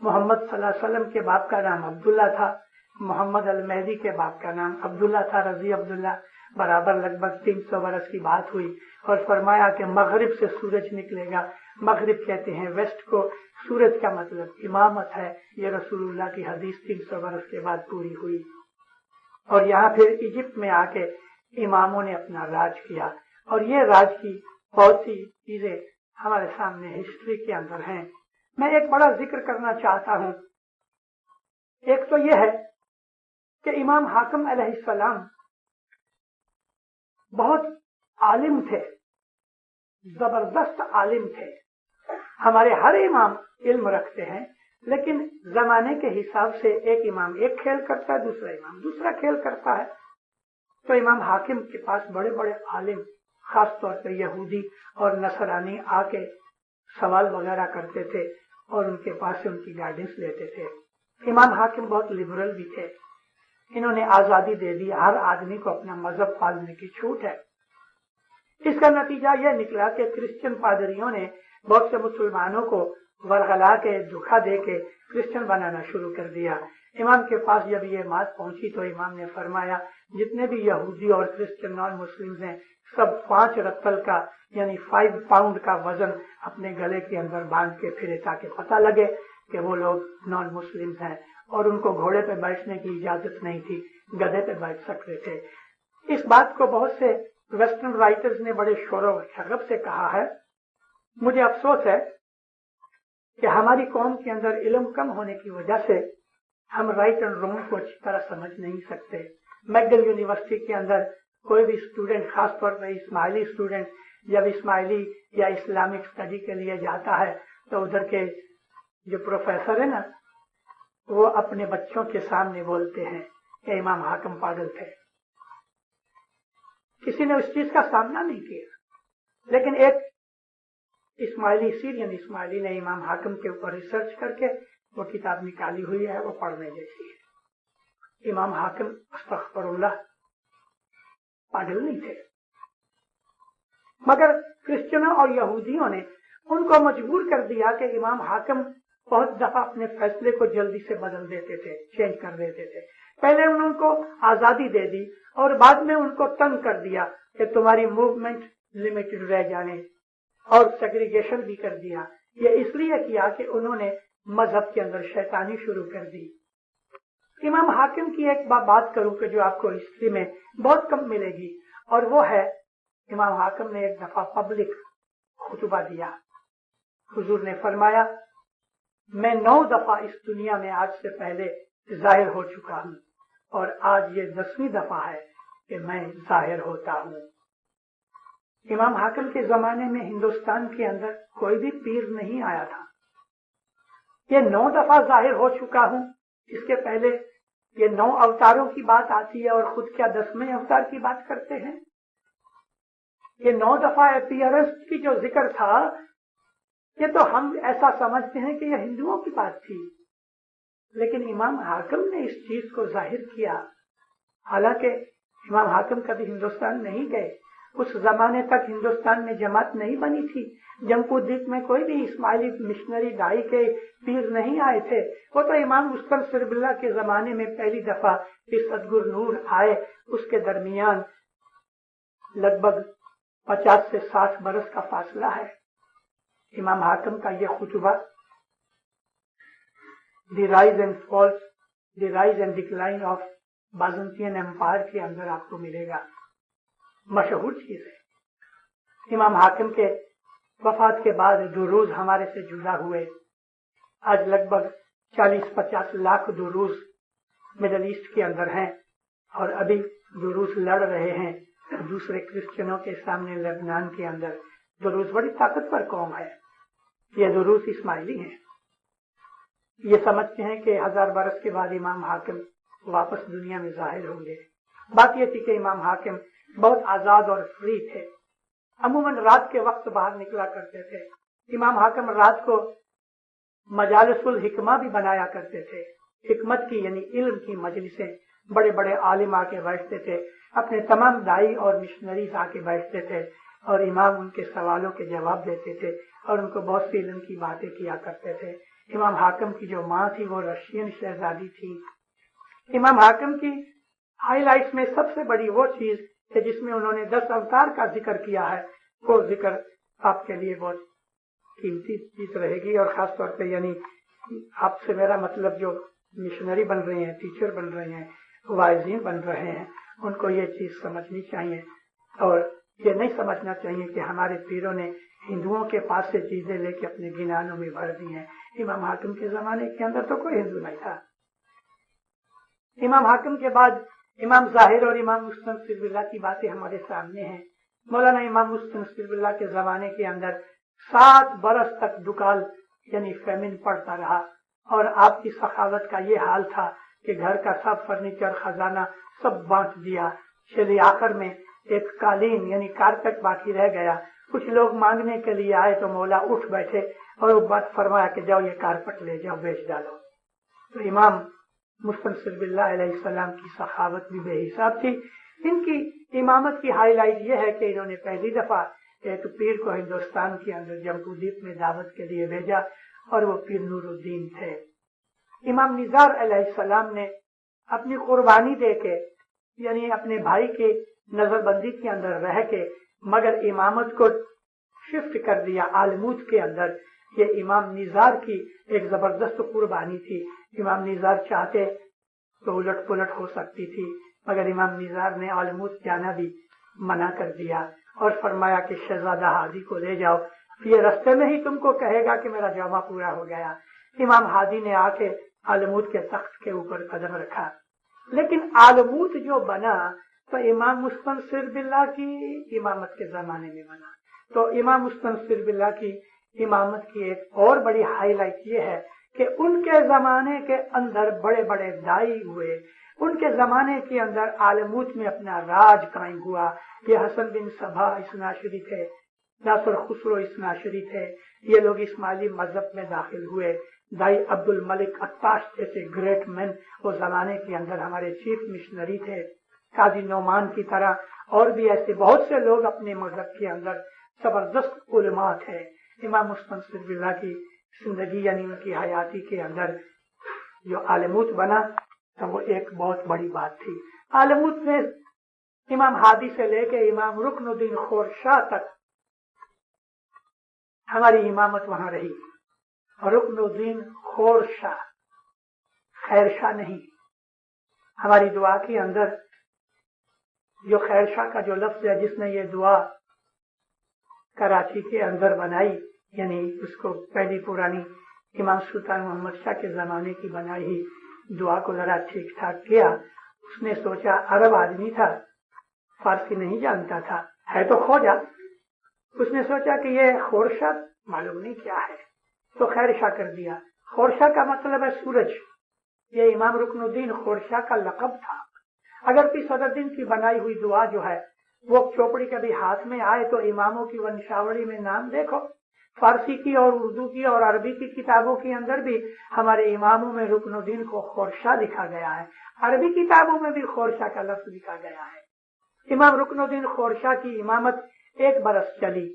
محمد صلی اللہ علیہ وسلم کے باپ کا نام عبداللہ تھا. محمد المہدی کے باپ کا نام عبداللہ تھا، رضی عبداللہ. برابر لگ بھگ 300 برس کی بات ہوئی اور فرمایا کہ مغرب سے سورج نکلے گا. مغرب کہتے ہیں ویسٹ کو، سورج کا مطلب امامت ہے. یہ رسول اللہ کی حدیث 300 برس کے بعد پوری ہوئی. اور یہاں پھر ایجپٹ میں آ کے اماموں نے اپنا راج کیا، اور یہ راج کی بہت سی چیزیں ہمارے سامنے ہسٹری کے اندر ہیں. میں ایک بڑا ذکر کرنا چاہتا ہوں. ایک تو یہ ہے کہ امام حاکم علیہ السلام بہت عالم تھے، زبردست عالم تھے. ہمارے ہر امام علم رکھتے ہیں، لیکن زمانے کے حساب سے ایک امام ایک کھیل کرتا ہے، دوسرا امام دوسرا کھیل کرتا ہے. تو امام حاکم کے پاس بڑے بڑے عالم، خاص طور پہ یہودی اور نصرانی آ کے سوال وغیرہ کرتے تھے اور ان کے پاس سے ان کی گائیڈنس لیتے تھے. امام حاکم بہت لبرل بھی تھے. انہوں نے آزادی دے دی، ہر آدمی کو اپنا مذہب پالنے کی چھوٹ ہے. اس کا نتیجہ یہ نکلا کہ کرسچن پادریوں نے بہت سے مسلمانوں کو ورغلا کے دھوکہ دے کے کرسچن بنانا شروع کر دیا. امام کے پاس جب یہ بات پہنچی تو امام نے فرمایا جتنے بھی یہودی اور کرسچن نان مسلم ہیں سب 5 رتل کا یعنی 5 پاؤنڈ کا وزن اپنے گلے کے اندر باندھ کے پھرے تاکہ پتہ لگے کہ وہ لوگ نان مسلم ہیں. اور ان کو گھوڑے پہ بیٹھنے کی اجازت نہیں تھی، گدھے پہ بیٹھ سکتے تھے. اس بات کو بہت سے ویسٹرن رائٹرز نے بڑے شور و شغب سے کہا ہے. مجھے افسوس ہے کہ ہماری قوم کے اندر علم کم ہونے کی وجہ سے ہم رائٹ اینڈ رانگ کو اچھی طرح سمجھ نہیں سکتے. میکگل یونیورسٹی کے اندر کوئی بھی اسٹوڈنٹ، خاص طور پر اسماعیلی اسٹوڈنٹ، جب اسماعیلی یا اسلامک اسٹڈی کے لیے جاتا ہے تو ادھر کے جو پروفیسر ہے نا وہ اپنے بچوں کے سامنے بولتے ہیں کہ امام حاکم پاگل تھے. کسی نے اس چیز کا سامنا نہیں کیا، لیکن ایک اسماعیلی سیرین اسماعیلی نے امام حاکم کے اوپر ریسرچ کر کے وہ کتاب نکالی ہوئی ہے، وہ پڑھنے جیسی ہے. امام حاکم استغفر اللہ پاگل نہیں تھے، مگر کرسچنوں اور یہودیوں نے ان کو مجبور کر دیا کہ امام حاکم بہت دفعہ اپنے فیصلے کو جلدی سے بدل دیتے تھے، چینج کر دیتے تھے. پہلے انہوں ان کو آزادی دے دی اور بعد میں ان کو تنگ کر دیا کہ تمہاری موومنٹ لمیٹڈ رہ جانے، اور سیگریگیشن بھی کر دیا. یہ اس لیے کیا کہ انہوں نے مذہب کے اندر شیطانی شروع کر دی. امام حاکم کی ایک بات کروں کہ جو آپ کو ہسٹری میں بہت کم ملے گی، اور وہ ہے امام حاکم نے ایک دفعہ پبلک خطبہ دیا. حضور نے فرمایا میں 9 دفعہ اس دنیا میں آج سے پہلے ظاہر ہو چکا ہوں، اور آج یہ 10ویں دفعہ ہے کہ میں ظاہر ہوتا ہوں. امام حاکم کے زمانے میں ہندوستان کے اندر کوئی بھی پیر نہیں آیا تھا. یہ 9 دفعہ ظاہر ہو چکا ہوں. اس کے پہلے یہ 9 اوتاروں کی بات آتی ہے اور خود کیا 10ویں اوتار کی بات کرتے ہیں. یہ 9 دفعہ اپیئرنس کی جو ذکر تھا یہ تو ہم ایسا سمجھتے ہیں کہ یہ ہندوؤں کی بات تھی، لیکن امام حاکم نے اس چیز کو ظاہر کیا. حالانکہ امام حاکم کبھی ہندوستان نہیں گئے، اس زمانے تک ہندوستان میں جماعت نہیں بنی تھی. جمپو دیپ میں کوئی بھی اسماعیلی مشنری دائی کے پیر نہیں آئے تھے. وہ تو امام مسکن سرب اللہ کے زمانے میں پہلی دفعہ سدگر نور آئے. اس کے درمیان لگ بھگ 50 سے 60 برس کا فاصلہ ہے. امام حاکم کا یہ خطبہ the rise and falls the rise and decline of Byzantine empire کے اندر آپ کو ملے گا. مشہور چیز ہے. امام حاکم کے وفات کے بعد دروز ہمارے سے جدا ہوئے. آج لگ بھگ 40-50 لاکھ دروز مڈل ایسٹ کے اندر ہیں اور ابھی دروز لڑ رہے ہیں دوسرے کرسچنوں کے سامنے لبنان کے اندر. دروز بڑی طاقتور قوم ہے. یہ دروز اسماعیلی ہیں. یہ سمجھتے ہیں کہ 1000 برس کے بعد امام حاکم واپس دنیا میں ظاہر ہوں گے. بات یہ تھی کہ امام حاکم بہت آزاد اور فری تھے. عموماً رات کے وقت باہر نکلا کرتے تھے. امام حاکم رات کو مجالس الحکمہ بھی بنایا کرتے تھے. حکمت کی یعنی علم کی مجلسیں. بڑے بڑے عالم آ کے بیٹھتے تھے. اپنے تمام دائی اور مشنریز آ کے بیٹھتے تھے اور امام ان کے سوالوں کے جواب دیتے تھے اور ان کو بہت سی علم کی باتیں کیا کرتے تھے. امام حاکم کی جو ماں تھی وہ رشین شہزادی تھی. امام حاکم کی ہائی لائٹس میں سب سے بڑی وہ چیز ہے جس میں انہوں نے 10 اوتار کا ذکر کیا ہے. وہ ذکر آپ کے لیے بہت قیمتی چیز رہے گی اور خاص طور پہ یعنی آپ سے میرا مطلب جو مشنری بن رہے ہیں, ٹیچر بن رہے ہیں, واعظین بن رہے ہیں, ان کو یہ چیز سمجھنی چاہیے اور یہ نہیں سمجھنا چاہیے کہ ہمارے پیروں نے ہندوؤں کے پاس سے چیزیں لے کے اپنے گنانوں میں بھر دی ہیں. امام حاکم کے زمانے کے اندر تو کوئی ہندو نہیں تھا. امام حاکم کے بعد امام ظاہر اور امام مستنصر باللہ کی باتیں ہمارے سامنے ہیں. مولانا امام مستنصر باللہ کے زمانے کے اندر 7 برس تک دکال یعنی فیمن پڑتا رہا اور آپ کی سخاوت کا یہ حال تھا کہ گھر کا سب فرنیچر خزانہ سب بانٹ دیا. چلی آخر میں ایک قالین یعنی کارپیٹ باقی رہ گیا. کچھ لوگ مانگنے کے لیے آئے تو مولا اٹھ بیٹھے اور وہ بات فرمایا کہ جاؤ یہ کارپیٹ لے جاؤ, بیچ ڈالو. تو امام مستنصر باللہ علیہ السلام کی سخاوت بھی بے حساب تھی. ان کی امامت کی ہائی لائٹ یہ ہے کہ انہوں نے پہلی دفعہ ایک پیر کو ہندوستان کے اندر جمبو دیپ میں دعوت کے لیے بھیجا اور وہ پیر نور الدین تھے. امام نزار علیہ السلام نے اپنی قربانی دے کے یعنی اپنے بھائی کی نظر بندی کے اندر رہ کے مگر امامت کو شفٹ کر دیا آلموت کے اندر. یہ امام نزار کی ایک زبردست قربانی تھی. امام نزار چاہتے تو الٹ پلٹ ہو سکتی تھی مگر امام نزار نے آلموت جانا بھی منع کر دیا اور فرمایا کہ شہزادہ ہادی کو لے جاؤ, یہ رستے میں ہی تم کو کہے گا کہ میرا جامع پورا ہو گیا. امام ہادی نے آ کے آلموت کے تخت کے اوپر قدم رکھا. لیکن آلموت جو بنا تو امام مستنصر باللہ کی امامت کے زمانے میں بنا. تو امام مستنصر باللہ کی امامت کی ایک اور بڑی ہائی لائٹ یہ ہے کہ ان کے زمانے کے اندر بڑے بڑے دائی ہوئے. ان کے زمانے کے اندر آلموت میں اپنا راج قائم ہوا. یہ حسن بن صبا اسناشری تھے, ناصر خسرو اسناشری تھے. یہ لوگ اسماعیلی مذہب میں داخل ہوئے. دائی عبد الملک عطاش جیسے گریٹ مین وہ زمانے کے اندر ہمارے چیف مشنری تھے. قاضی نعمان کی طرح اور بھی ایسے بہت سے لوگ اپنے مذہب کے اندر زبردست علماء تھے. امام مستنصر باللہ کی زندگی یعنی ان کی حیاتی کے اندر جو آلموت بنا تو وہ ایک بہت بڑی بات تھی. آلموت میں امام ہادی سے لے کے امام رکن الدین خورشاہ تک ہماری امامت وہاں رہی. رکن الدین خورشاہ, خیر شاہ نہیں. ہماری دعا کے اندر جو خیر شاہ کا جو لفظ ہے جس نے یہ دعا کراچی کے اندر بنائی یعنی اس کو پہلی پرانی امام سلطان محمد شاہ کے زمانے کی بنائی ہی دعا کو ذرا ٹھیک ٹھاک کیا. اس نے سوچا عرب آدمی تھا, فارسی نہیں جانتا تھا, ہے تو خواجہ. اس نے سوچا کہ یہ خورشاہ معلوم نہیں کیا ہے تو خیر شاہ کر دیا. خورشاہ کا مطلب ہے سورج. یہ امام رکن الدین خورشاہ کا لقب تھا. اگر بھی صدر دن کی بنائی ہوئی دعا جو ہے وہ چوپڑی کبھی ہاتھ میں آئے تو اماموں کی ونشاولی میں نام دیکھو. فارسی کی اور اردو کی اور عربی کی کتابوں کے اندر بھی ہمارے اماموں میں رکن الدین کو خورشاہ لکھا گیا ہے. عربی کتابوں میں بھی خورشاہ کا لفظ لکھا گیا ہے. امام رکن الدین خورشاہ کی امامت 1 برس چلی.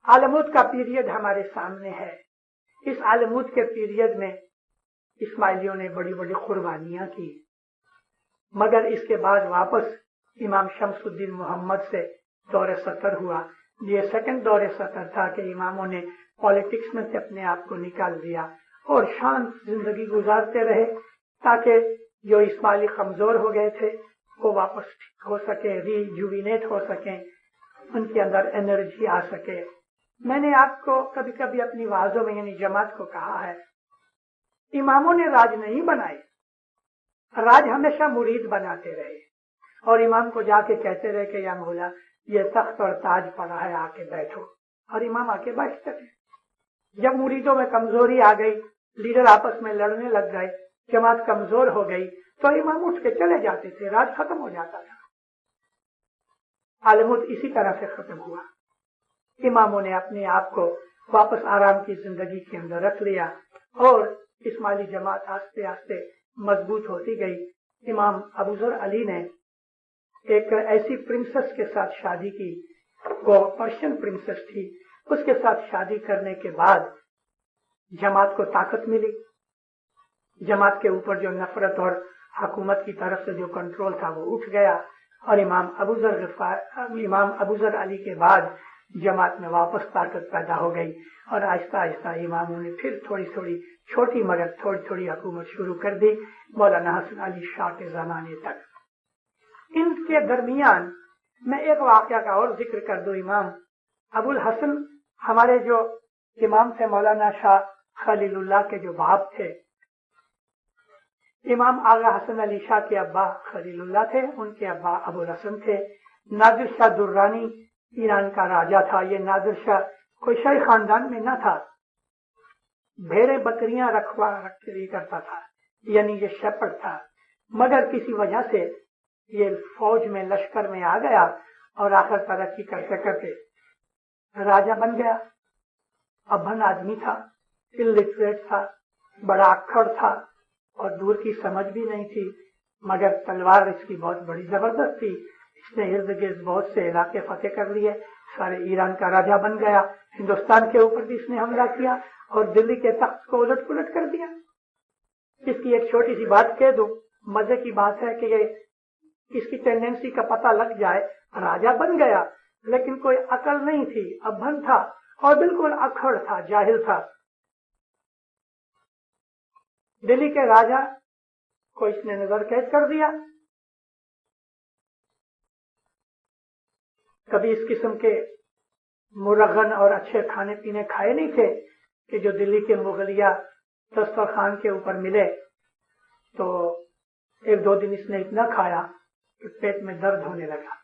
آلموت کا پیریڈ ہمارے سامنے ہے. اس آلموت کے پیریڈ میں اسماعیلیوں نے بڑی بڑی قربانیاں کی مگر اس کے بعد واپس امام شمس الدین محمد سے دور سطر ہوا. یہ سیکنڈ دور سطر تھا کہ اماموں نے پالیٹکس میں سے اپنے آپ کو نکال دیا اور شانت زندگی گزارتے رہے. تاکہ جو اسماعیلی کمزور ہو گئے تھے وہ واپس ٹھیک ہو سکے، ریجوینیٹ ہو سکیں، ان کے اندر انرجی آ سکے۔ میں نے آپ کو کبھی کبھی اپنی وعظوں میں یعنی جماعت کو کہا ہے، اماموں نے راج نہیں بنائے، راج ہمیشہ مرید بناتے رہے، اور امام کو جا کے کہتے رہے کہ یا مولا یہ تخت اور تاج پڑا ہے، آ کے بیٹھو، اور امام آ کے بیٹھتے تھے۔ جب مریدوں میں کمزوری آ گئی، لیڈر آپس میں لڑنے لگ گئے، جماعت کمزور ہو گئی، تو امام اٹھ کے چلے جاتے تھے، راج ختم ہو جاتا تھا۔ عالمود اسی طرح سے ختم ہوا۔ اماموں نے اپنے آپ کو واپس آرام کی زندگی کے اندر رکھ لیا، اور اسماعیلی جماعت آہستہ آہستہ مضبوط ہوتی گئی۔ امام ابو ذر علی نے ایک ایسی پرنسس کے ساتھ شادی کی، وہ پرشین پرنسس تھی، اس کے ساتھ شادی کرنے کے بعد جماعت کو طاقت ملی، جماعت کے اوپر جو نفرت اور حکومت کی طرف سے جو کنٹرول تھا وہ اٹھ گیا، اور امام ابو ذر علی کے بعد جماعت میں واپس طاقت پیدا ہو گئی، اور آہستہ آہستہ اماموں نے پھر تھوڑی تھوڑی چھوٹی مگر تھوڑی تھوڑی حکومت شروع کر دی مولانا حسن علی شاہ کے زمانے تک۔ ان کے درمیان میں ایک واقعہ کا اور ذکر کر دوں۔ امام ابو الحسن ہمارے جو امام تھے مولانا شاہ خلیل اللہ کے جو باپ تھے، امام آغا حسن علی شاہ کے ابا خلیل اللہ تھے، ان کے ابا ابو الحسن تھے۔ نادر شاہ درانی ایران کا راجا تھا۔ یہ نادر شاہ کوئی شاہی خاندان میں نہ تھا، بھیڑیں بکریاں رکھوا کرتا تھا، یعنی یہ شیپرڈ تھا، مگر کسی وجہ سے یہ فوج میں لشکر میں آ گیا، اور آخر ترقی کرتے کرتے راجا بن گیا۔ ابھن آدمی تھا، الٹریٹ تھا، بڑا اکھڑ تھا، اور دور کی سمجھ بھی نہیں تھی، مگر تلوار اس کی بہت بڑی زبردست تھی۔ اس نے ارد گرد بہت سے علاقے فتح کر لیے، سارے ایران کا راجا بن گیا۔ ہندوستان کے اوپر بھی اس نے حملہ کیا، اور دلی کے تخت کو الٹ پلٹ کر دیا۔ اس کی ایک چھوٹی سی بات کہہ دوں، مزے کی بات ہے کہ یہ اس کی ٹینڈنسی کا پتہ لگ جائے، راجا بن گیا لیکن کوئی عقل نہیں تھی، ابھن تھا، اور بالکل اکھڑ تھا، جاہل تھا۔ دلی کے راجا کو اس نے نظر قید کر دیا۔ کبھی اس قسم کے مرغن اور اچھے کھانے پینے کھائے نہیں تھے کہ جو دلی کے مغلیہ دسترخوان کے اوپر ملے، تو ایک دو دن اس نے اتنا کھایا کہ پیٹ میں درد ہونے لگا۔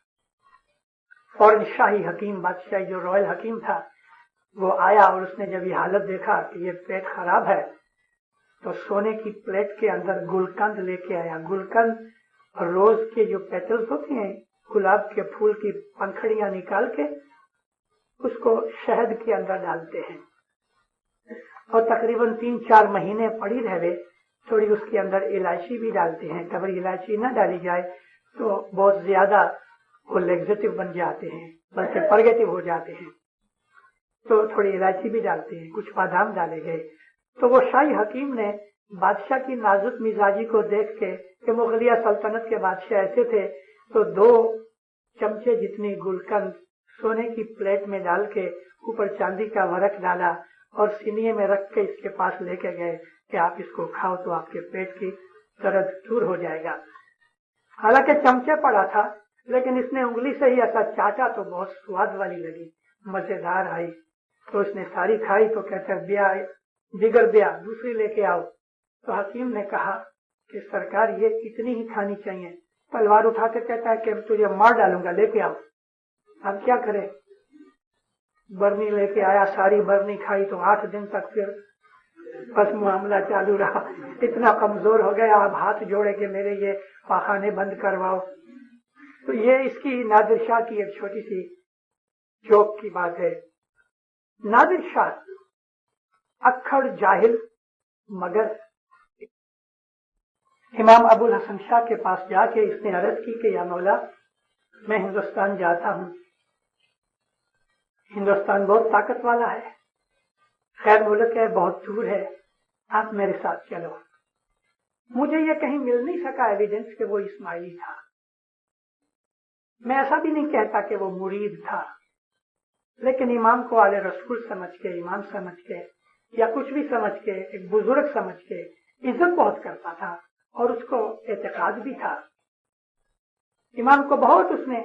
فوراً شاہی حکیم، بادشاہی جو رائل حکیم تھا، وہ آیا، اور اس نے جب یہ حالت دیکھا کہ یہ پیٹ خراب ہے، تو سونے کی پلیٹ کے اندر گلقند لے کے آیا۔ گلقند روز کے جو پیٹلز ہوتے ہیں، گلاب کے پھول کی پنکھڑیاں نکال کے اس کو شہد کے اندر ڈالتے ہیں، اور تقریباً 3-4 مہینے پڑی رہے، تھوڑی اس کے اندر الائچی بھی ڈالتے ہیں۔ اگر الائچی نہ ڈالی جائے تو بہت زیادہ وہ لیگزیٹو بن جاتے ہیں، بلکہ پرگیٹو ہو جاتے ہیں، تو تھوڑی الائچی بھی ڈالتے ہیں، کچھ بادام ڈالے گئے۔ تو وہ شاہی حکیم نے بادشاہ کی نازک مزاجی کو دیکھ کے کہ مغلیہ سلطنت کے بادشاہ ایسے تھے، تو 2 چمچے جتنی گلقند سونے کی پلیٹ میں ڈال کے اوپر چاندی کا ورق ڈالا، اور سینے میں رکھ کے اس کے پاس لے کے گئے کہ آپ اس کو کھاؤ تو آپ کے پیٹ کی درد دور ہو جائے گا۔ حالانکہ چمچے پڑا تھا، لیکن اس نے انگلی سے ہی ایسا چاٹا تو بہت سواد والی لگی، مزیدار آئی، تو اس نے ساری کھائی۔ تو کہتے بیا دیگر بیا، دوسری لے کے آؤ۔ تو حکیم نے کہا کہ سرکار یہ اتنی ہی کھانی چاہیے۔ تلوار اٹھا کے کہتا ہے کہ تجھے مار ڈالوں گا، لے کے آؤ۔ اب کیا کرے؟ برنی لے کے آیا، ساری برنی کھائی، تو 8 دن تک پھر بس معاملہ چالو رہا۔ اتنا کمزور ہو گیا، اب ہاتھ جوڑے کہ میرے یہ پاخانے بند کرواؤ۔ تو یہ اس کی نادر شاہ کی ایک چھوٹی سی جوک کی بات ہے۔ نادر شاہ اکھڑ، جاہل، مگر امام ابو الحسن شاہ کے پاس جا کے اس نے عرض کی کہ یا مولا، میں ہندوستان جاتا ہوں، ہندوستان بہت طاقت والا ہے، خیر ملک ہے، بہت دور ہے، آپ میرے ساتھ چلو۔ مجھے یہ کہیں مل نہیں سکا ایویڈنس کہ وہ اسماعیلی تھا۔ میں ایسا بھی نہیں کہتا کہ وہ مرید تھا، لیکن امام کو آلِ رسول سمجھ کے، امام سمجھ کے، یا کچھ بھی سمجھ کے، ایک بزرگ سمجھ کے عزت بہت کرتا تھا، اور اس کو اعتقاد بھی تھا. امام کو بہت اس نے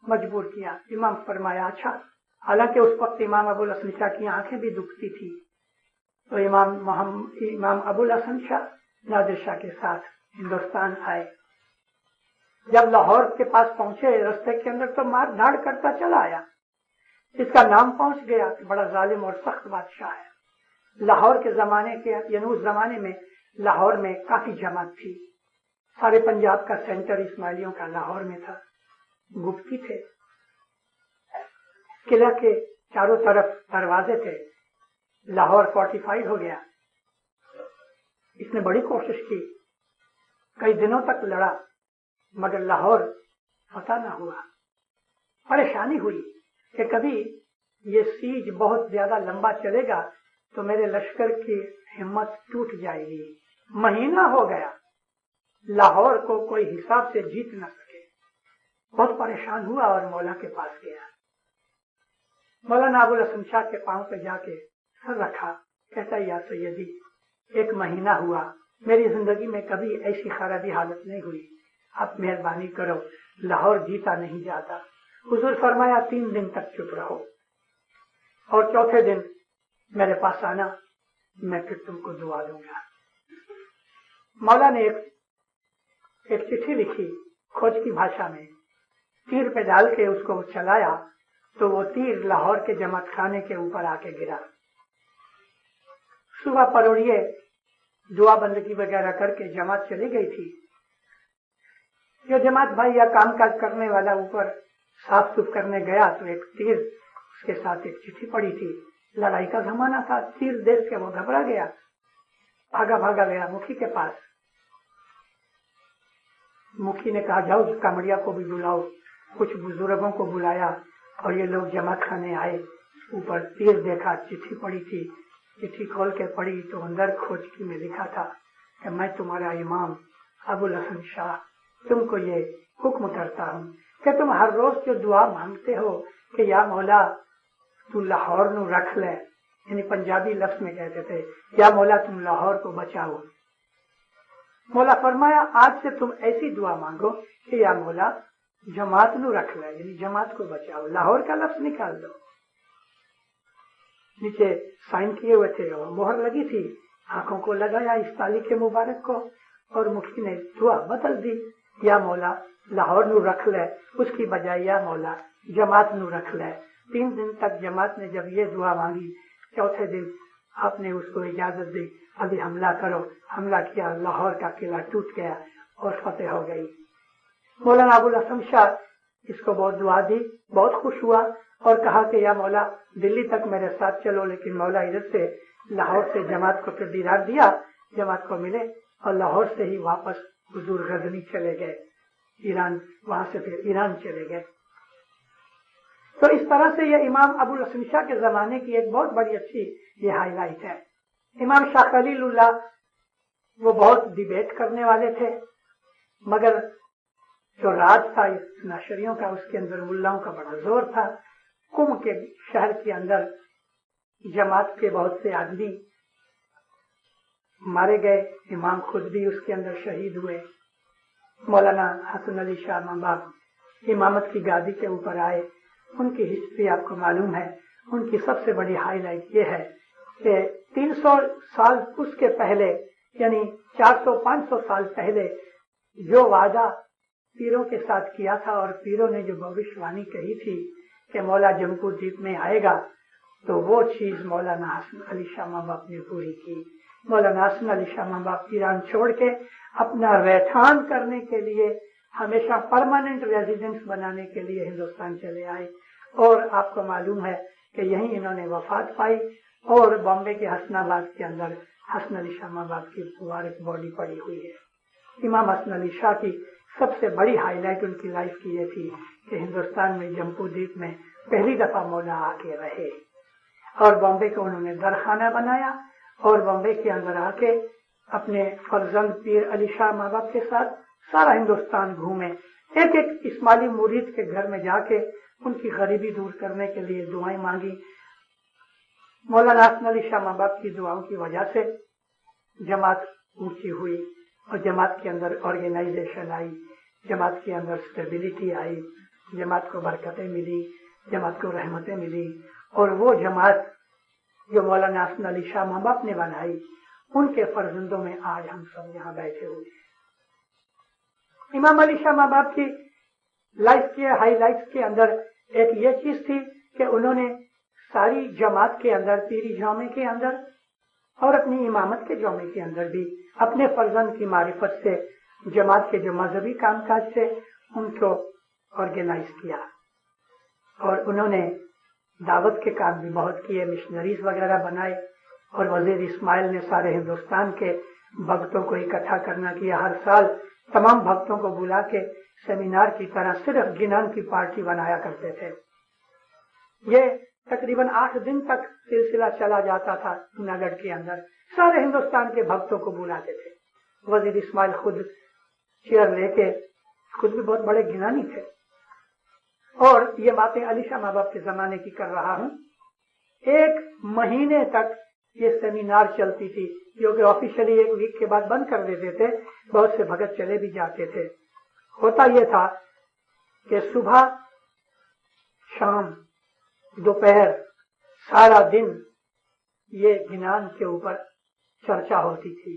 مجبور کیا. امام فرمایا اچھا. حالانکہ اس وقت امام ابو الحسن شاہ کی آنکھیں بھی دکھتی تھی. تو امام ابو الحسن شاہ نادر شاہ کے ساتھ ہندوستان آئے. جب لاہور کے پاس پہنچے رستے کے اندر تو مار دھاڑ کرتا چلا آیا. اس کا نام پہنچ گیا کہ بڑا ظالم اور سخت بادشاہ ہے. لاہور کے زمانے کے یعنی اس زمانے میں لاہور میں کافی جماعت تھی. سارے پنجاب کا سینٹر اسماعیلیوں کا لاہور میں تھا. گپتی تھے. قلعہ کے چاروں طرف دروازے تھے. لاہور فورٹیفائیڈ ہو گیا. اس نے بڑی کوشش کی. کئی دنوں تک لڑا مگر لاہور فتح نہ ہوا. پریشانی ہوئی کہ کبھی یہ سیج بہت زیادہ لمبا چلے گا تو میرے لشکر کی ہمت ٹوٹ جائے گی. مہینہ ہو گیا لاہور کو کوئی حساب سے جیت نہ سکے. بہت پریشان ہوا اور مولا کے پاس گیا. مولانا ابو الحسن شاہ کے پاؤں پہ جا کے سر رکھا. کہتا یا سیدی 1 مہینہ ہوا میری زندگی میں کبھی ایسی خرابی حالت نہیں ہوئی. آپ مہربانی کرو لاہور جیتا نہیں جاتا. حضور فرمایا 3 دن تک چپ رہو اور چوتھے دن میرے پاس آنا میں پھر تم کو دعا دوں گا. مولا نے ایک چٹھی لکھی کھوج کی بھاشا میں. تیر پہ ڈال کے اس کو چلایا تو وہ تیر لاہور کے جماعت خانے کے اوپر آ کے گرا. صبح پروڑیے دعا بندگی وغیرہ کر کے جماعت چلی گئی تھی. جو جماعت بھائی یا کام کاج کرنے والا اوپر صاف ستھرا کرنے گیا تو ایک تیر اس کے ساتھ ایک چٹھی پڑی تھی. لڑائی کا زمانہ تھا. تیر دیکھ کے وہ گھبرا گیا. بھاگا گیا مکھی کے پاس. مکھی نے کہا جاؤ کامڑیا کو بھی بلاؤ. کچھ بزرگوں کو بلایا اور یہ لوگ جماعت خانے آئے. اوپر تیر دیکھا, چٹھی پڑی تھی. چٹھی کھول کے پڑھی تو اندر کھوجکی میں لکھا تھا کہ میں تمہارا امام ابو الحسن شاہ تم کو یہ حکم کرتا ہوں کہ تم ہر روز جو دعا مانگتے ہو کہ یا مولا تو لاہور نو رکھ لے, یعنی پنجابی لفظ میں کہتے تھے یا مولا تم لاہور کو بچاؤ. مولا فرمایا آج سے تم ایسی دعا مانگو کہ یا مولا جماعت نو رکھ لے, یعنی جماعت کو بچاؤ. لاہور کا لفظ نکال دو. نیچے سائن کیے ہوئے تھے اور مہر لگی تھی. آنکھوں کو لگایا اس تالی کے مبارک کو اور مکھی نے دعا بدل دی یا مولا لاہور نو رکھ لے, اس کی بجائے یا مولا جماعت نو رکھ لے. 3 دن تک جماعت نے جب یہ دعا مانگی, چوتھے دن آپ نے اس کو اجازت دی ابھی حملہ کرو. حملہ کیا, لاہور کا قلعہ ٹوٹ گیا اور فتح ہو گئی. مولانا ابو الحسن شاہ اس کو بہت دعا دی, بہت خوش ہوا اور کہا کہ یا مولا دلی تک میرے ساتھ چلو. لیکن مولا ادھر سے لاہور سے جماعت کو پھر دیدار دیا, جماعت کو ملے اور لاہور سے ہی واپس حضور غزنی چلے گئے ایران, وہاں سے پھر ایران چلے گئے. تو اس طرح سے یہ امام ابو الحسن شاہ کے زمانے کی ایک بہت بڑی اچھی یہ ہائی لائٹ ہے. امام شاہ خلیل اللہ وہ بہت ڈیبیٹ کرنے والے تھے مگر جو راج تھا اس ناشریوں کا اس کے اندر ملاؤں کا بڑا زور تھا. کم کے شہر کے اندر جماعت کے بہت سے آدمی مارے گئے. امام خود بھی اس کے اندر شہید ہوئے. مولانا حسن علی شاہ مہباب امامت کی گادی کے اوپر آئے. ان کی ہسٹری آپ کو معلوم ہے. ان کی سب سے بڑی ہائی لائٹ یہ ہے کہ 300 سال اس کے پہلے یعنی 400-500 سال پہلے جو وعدہ پیروں کے ساتھ کیا تھا اور پیروں نے جو بھوشوانی کہی تھی کہ مولا جمپو دیپ میں آئے گا تو وہ چیز مولانا حسن علی شاہ مہباب نے پوری کی. مولانا حسن علی شاہ مہباب ایران چھوڑ کے اپنا رہٹھان کرنے کے لیے ہمیشہ پرماننٹ ریزیڈنس بنانے کے لیے ہندوستان چلے آئے اور آپ کو معلوم ہے کہ یہیں انہوں نے وفات پائی اور بامبے کے حسن آباد کے اندر حسن علی شاہ مہباب کی مبارک باڈی پڑی ہوئی ہے. امام حسن علی شاہ کی سب سے بڑی ہائی لائٹ ان کی لائف کی یہ تھی کہ ہندوستان میں جمپو دیپ میں پہلی دفعہ مولا آ کے رہے اور بامبے کو انہوں نے درخانہ بنایا اور بامبے کے اندر آ کے اپنے فرزند پیر علی شاہ مہباب کے ساتھ سارا ہندوستان گھومے. ایک ایک اسماعیلی مرید کے گھر میں جا کے ان کی غریبی دور کرنے کے لیے دعائیں مانگی. مولانا حسن علی شاہ مہباب کی دعاؤں کی وجہ سے جماعت اونچی ہوئی. اور جماعت کے اندر آرگنائزیشن آئی، جماعت کے اندر اسٹیبلٹی آئی، جماعت کو برکتیں ملی، جماعت کو رحمتیں ملی. اور وہ جماعت جو مولانا حسن علی شاہ ماں باپ نے بنائی، ان کے فرزندوں میں آج ہم سب یہاں بیٹھے ہوئے ہیں. امام علی شاہ ماں باپ کی لائف کے ہائی لائٹس کے اندر ایک یہ چیز تھی کہ انہوں نے ساری جماعت کے اندر، پیری جامع کے اندر اور اپنی امامت کے جامع کے اندر بھی اپنے فرزند کی معرفت سے جماعت کے جو مذہبی کام کاج سے ان کو آرگنائز کیا. اور انہوں نے دعوت کے کام بھی بہت کیے، مشنریز وغیرہ بنائے. اور وزیر اسماعیل نے سارے ہندوستان کے بھکتوں کو اکٹھا کرنا کیا. ہر سال تمام بھکتوں کو بلا کے سیمینار کی طرح صرف گنان کی پارٹی بنایا کرتے تھے. یہ تقریباً 8 دن تک سلسلہ چلا جاتا تھا. جوناگڑھ کے اندر سارے ہندوستان کے بھکتوں کو بلاتے تھے. وزیر اسماعیل خود چیئر لے کے، خود بھی بہت بڑے گنانی تھے. اور یہ باتیں علی شاہ ماں باپ کے زمانے کی کر رہا ہوں. 1 مہینے تک یہ سیمینار چلتی تھی، جو کہ آفیشلی 1 ویک کے بعد بند کر دیتے تھے. بہت سے بھگت چلے بھی جاتے تھے. ہوتا یہ تھا کہ صبح، شام، دوپہر، سارا دن یہ گنان کے اوپر چرچا ہوتی تھی.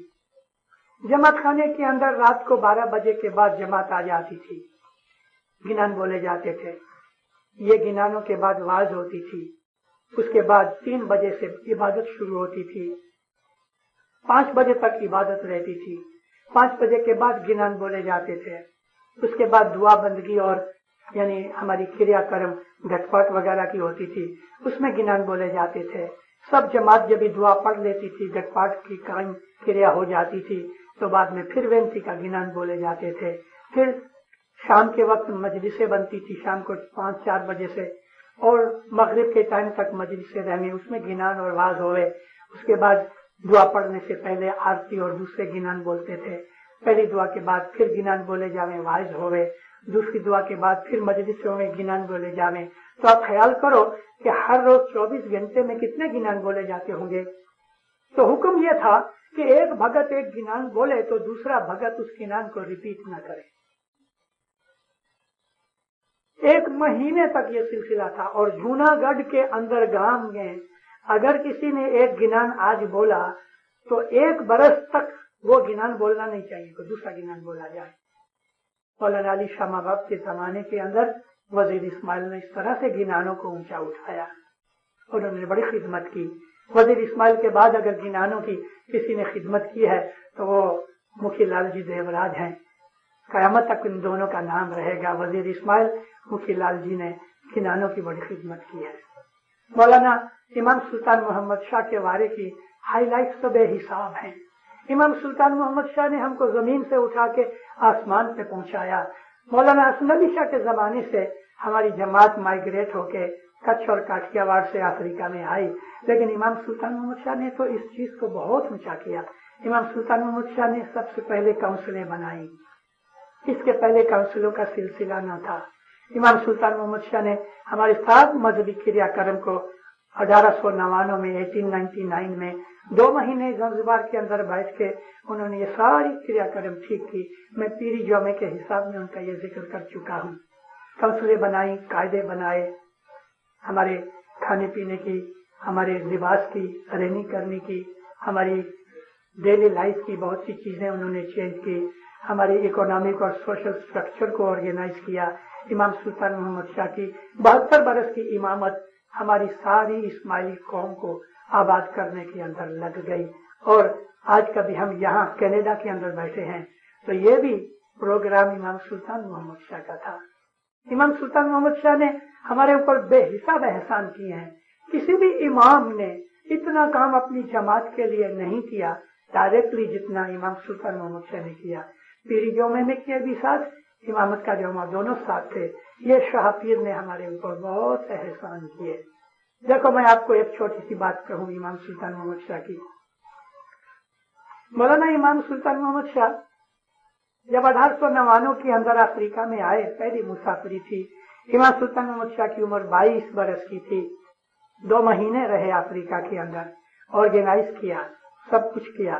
جماعت خانے کے اندر رات کو 12 بجے کے بعد جماعت آ جاتی تھی. گنان بولے جاتے تھے. یہ گنانوں کے بعد واز ہوتی تھی. اس کے بعد 3 بجے سے عبادت شروع ہوتی تھی. 5 بجے تک عبادت رہتی تھی. 5 بجے کے بعد گنان بولے جاتے تھے. اس کے بعد دعا بندگی اور یعنی ہماری کریا کرم گھٹ پٹ وغیرہ کی ہوتی تھی، اس میں گنان بولے جاتے تھے. سب جماعت جب دعا پڑھ لیتی تھی، گھٹ پاٹ کی کام کریا ہو جاتی تھی، تو بعد میں پھر وینتی کا گنان بولے جاتے تھے. پھر شام کے وقت مجلسیں بنتی تھی، شام کو 5-4 بجے سے، اور مغرب کے ٹائم تک مجلسیں رہنے، اس میں گنان اور واز ہوئے. اس کے بعد دعا پڑھنے سے پہلے آرتی اور دوسرے گنان بولتے تھے. پہلی دعا کے بعد پھر گنان بولے جاویں، واعظ ہوئے. دوسری دعا کے بعد پھر مجلسوں میں گنان بولے جاویں. تو آپ خیال کرو کہ ہر روز 24 گھنٹے میں کتنے گنان بولے جاتے ہوں گے. تو حکم یہ تھا کہ ایک بھگت ایک گنان بولے تو دوسرا بھگت اس گنان کو ریپیٹ نہ کرے. 1 مہینے تک یہ سلسلہ تھا. اور جوناگڑھ کے اندر گام میں اگر کسی نے ایک گنان آج بولا تو 1 برس تک وہ گنان بولنا نہیں چاہیے کہ دوسرا گنان بولا جائے. مولانا علی شاہ ماں باپ کے زمانے کے اندر وزیر اسماعیل نے اس طرح سے گنانوں کو اونچا اٹھایا. انہوں نے بڑی خدمت کی. وزیر اسماعیل کے بعد اگر گنانوں کی کسی نے خدمت کی ہے تو وہ مکھی لال جی دیوراج ہیں. قیامت تک ان دونوں کا نام رہے گا. وزیر اسماعیل، مکھی لال جی نے گنانوں کی بڑی خدمت کی ہے. مولانا امام سلطان محمد شاہ کے وارے کی ہائی لائٹس تو بے حساب ہیں. امام سلطان محمد شاہ نے ہم کو زمین سے اٹھا کے آسمان پہ پہنچایا. مولانا حسن علی شاہ کے زمانے سے ہماری جماعت مائگریٹ ہو کے کچھ اور کاٹیا واڑ سے افریقہ میں آئی، لیکن امام سلطان محمد شاہ نے تو اس چیز کو بہت اونچا کیا. امام سلطان محمد شاہ نے سب سے پہلے کونسلیں بنائی. اس کے پہلے کونسلوں کا سلسلہ نہ تھا. امام سلطان محمد شاہ نے ہمارے 7 مذہبی کریا کرم کو 1899 میں 1899 میں 2 مہینے زنزبار کے اندر بیٹھ کے انہوں نے یہ ساری کریا کرم ٹھیک کی. میں پیری جومے کے حساب میں ان کا یہ ذکر کر چکا ہوں. کونسلیں بنائی، قاعدے بنائے، ہمارے کھانے پینے کی، ہمارے لباس کی، رہنی کرنے کی، ہماری ڈیلی لائف کی بہت سی چیزیں انہوں نے چینج کی. ہمارے اکنامک اور سوشل سٹرکچر کو آرگنائز کیا. امام سلطان محمد شاہ کی 72 برس کی امامت ہماری ساری اسماعیلی قوم کو آباد کرنے کے اندر لگ گئی. اور آج کبھی ہم یہاں کینیڈا کے اندر بیٹھے ہیں تو یہ بھی پروگرام امام سلطان محمد شاہ کا تھا. امام سلطان محمد شاہ نے ہمارے اوپر بے حساب احسان کیے ہیں. کسی بھی امام نے اتنا کام اپنی جماعت کے لیے نہیں کیا ڈائریکٹلی جتنا امام سلطان محمد شاہ نے کیا. پیری جومے میں کیا بھی ساتھ، امامت کا جومہ دونوں ساتھ تھے. یہ شاہ پیر نے ہمارے اوپر بہت احسان کیے. دیکھو میں آپ کو ایک چھوٹی سی بات کہوں امام سلطان محمد شاہ کی. مولانا امام سلطان محمد شاہ جب 1899 کے اندر افریقہ میں آئے، پہلی مسافری تھی. امام سلطان محمد شاہ کی عمر 22 برس کی تھی. 2 مہینے رہے افریقہ کے اندر، آرگنائز کیا، سب کچھ کیا.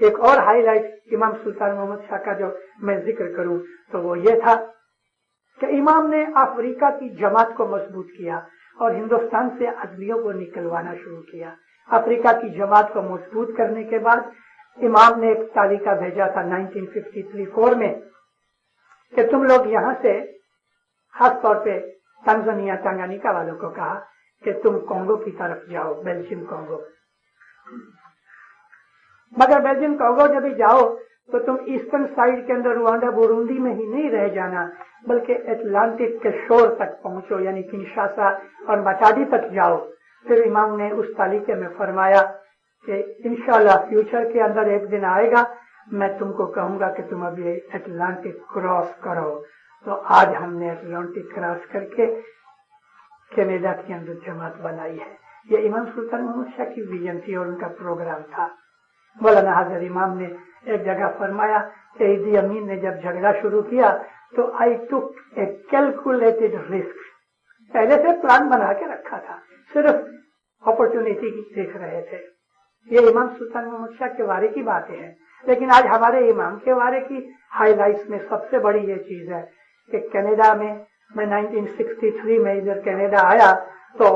ایک اور ہائی لائٹ امام سلطان محمد شاہ کا جو میں ذکر کروں تو وہ یہ تھا کہ امام نے افریقہ کی جماعت کو مضبوط کیا اور ہندوستان سے عدلیوں کو نکلوانا شروع کیا. افریقہ کی جماعت کو مضبوط کرنے کے بعد امام نے ایک تعلیقہ بھیجا تھا 1953-4 میں کہ تم لوگ یہاں سے خاص طور پہ تنزانیہ تنگانیکا والوں کو کہا کہ تم کونگو کی طرف جاؤ، بیلجیم کونگو. مگر بیلجیم کونگو جب جاؤ تو تم ایسٹرن سائیڈ کے اندر روانڈا بوروندی میں ہی نہیں رہ جانا بلکہ اٹلانٹک کے شور تک پہنچو، یعنی کنشاسا اور مٹاڈی تک جاؤ. پھر امام نے اس تعلیقے میں فرمایا کہ انشاءاللہ فیوچر کے اندر ایک دن آئے گا میں تم کو کہوں گا کہ تم ابھی اٹلانٹک کراس کرو. تو آج ہم نے اٹلانٹک کراس کر کے کینیڈا کے اندر جماعت بنائی ہے. یہ امام سلطان محمد شاہ کی ویژن تھی اور ان کا پروگرام تھا. مولانا حضرت امام نے ایک جگہ فرمایا کہ ایدی امین نے جب جھگڑا شروع کیا تو آئی ٹک اے کیلکولیٹڈ رسک. پہلے سے پلان بنا کے رکھا تھا، صرف اپرچونیٹی دیکھ رہے تھے. یہ امام سلطان محمد شاہ کے بارے کی باتیں ہیں. لیکن آج ہمارے امام کے بارے کی ہائی لائٹس میں سب سے بڑی یہ چیز ہے کہ کینیڈا میں 1963 میں ادھر کینیڈا آیا تو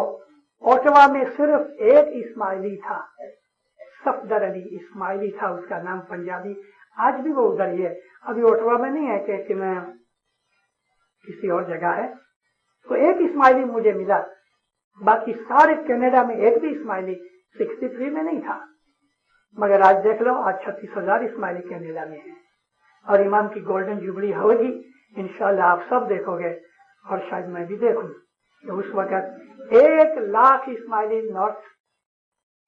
اوٹوا میں صرف ایک اسماعیلی تھا، صفدر علی اسماعیلی تھا اس کا نام پنجابی. آج بھی وہ ادھر ہی ہے. ابھی اوٹوا میں نہیں ہے کہ میں کسی اور جگہ ہے. تو ایک اسماعیلی مجھے ملا، باقی سارے کینیڈا میں ایک بھی اسماعیلی 63 میں نہیں تھا. مگر آج دیکھ لو، آج 36,000 اسماعیلی کینیڈا میں ہیں. اور امام کی گولڈن جوبلی ہوگی انشاءاللہ، آپ سب دیکھو گے اور شاید میں بھی دیکھوں کہ اس وقت 1,00,000 اسماعیلی نارتھ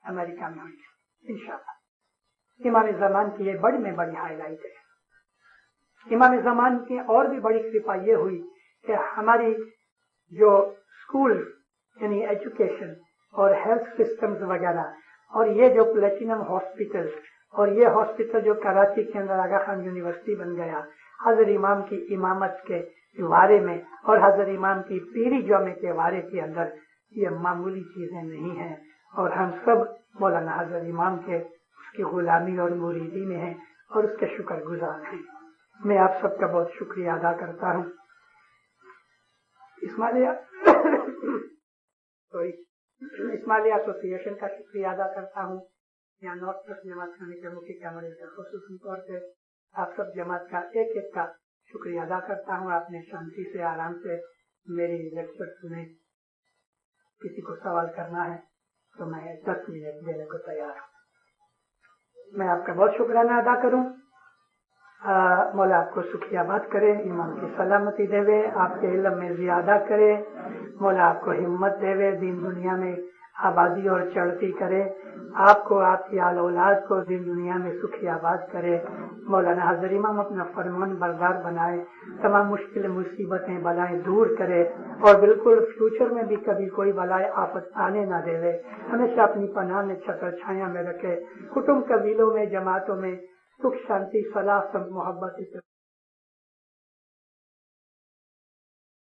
امریکہ میں ہوئی انشاءاللہ. امام زمان کی یہ بڑی میں بڑی ہائی لائٹ ہے. امام زمان کی اور بھی بڑی کرپا یہ ہوئی کہ ہماری جو اسکول یعنی ایجوکیشن اور ہیلتھ سسٹمز وغیرہ اور یہ جو پلیٹینم ہاسپٹل اور یہ ہاسپٹل جو کراچی کے اندر آغا خان یونیورسٹی بن گیا، حضرت امام کی امامت کے بارے میں اور حضرت امام کی پیری جامع کے بارے کے اندر یہ معمولی چیزیں نہیں ہیں. اور ہم سب مولانا حضرت امام کے اس کی غلامی اور مریدی میں ہیں اور اس کے شکر گزار ہیں. میں آپ سب کا بہت شکریہ ادا کرتا ہوں. اسماعیلیہ ایسوسی ایشن کا شکریہ ادا کرتا ہوں. یہاں نارتھ ویسٹ جماعت خانے کے مکھی کیمرے کا خصوصی طور پہ آپ سب جماعت کا ایک ایک کا شکریہ ادا کرتا ہوں. آپ نے شانتی سے آرام سے میری لیکچر سنے. کسی کو سوال کرنا ہے تو میں 10 منٹ دینے کو تیار ہوں. میں آپ کا بہت شکرانہ ادا کروں. مولا آپ کو سکھیا بات کرے، ایمان کی سلامتی دے، آپ کے علم میں زیادہ کرے. مولا آپ کو ہمت دے، دین دنیا میں آبادی اور چڑھتی کرے. آپ کو، آپ کی آل اولاد کو دین دنیا میں سکھی آباد کرے. مولانا حضرت امام اپنا فرمان بردار بنائے، تمام مشکل مصیبتیں بلائیں دور کرے اور بالکل فیوچر میں بھی کبھی کوئی بلائے آفت آنے نہ دے. ہمیشہ اپنی پناہ میں چھتر چھایا میں رکھے. کٹمب قبیلوں میں جماعتوں میں سکھ شانتی صلاح سب محبت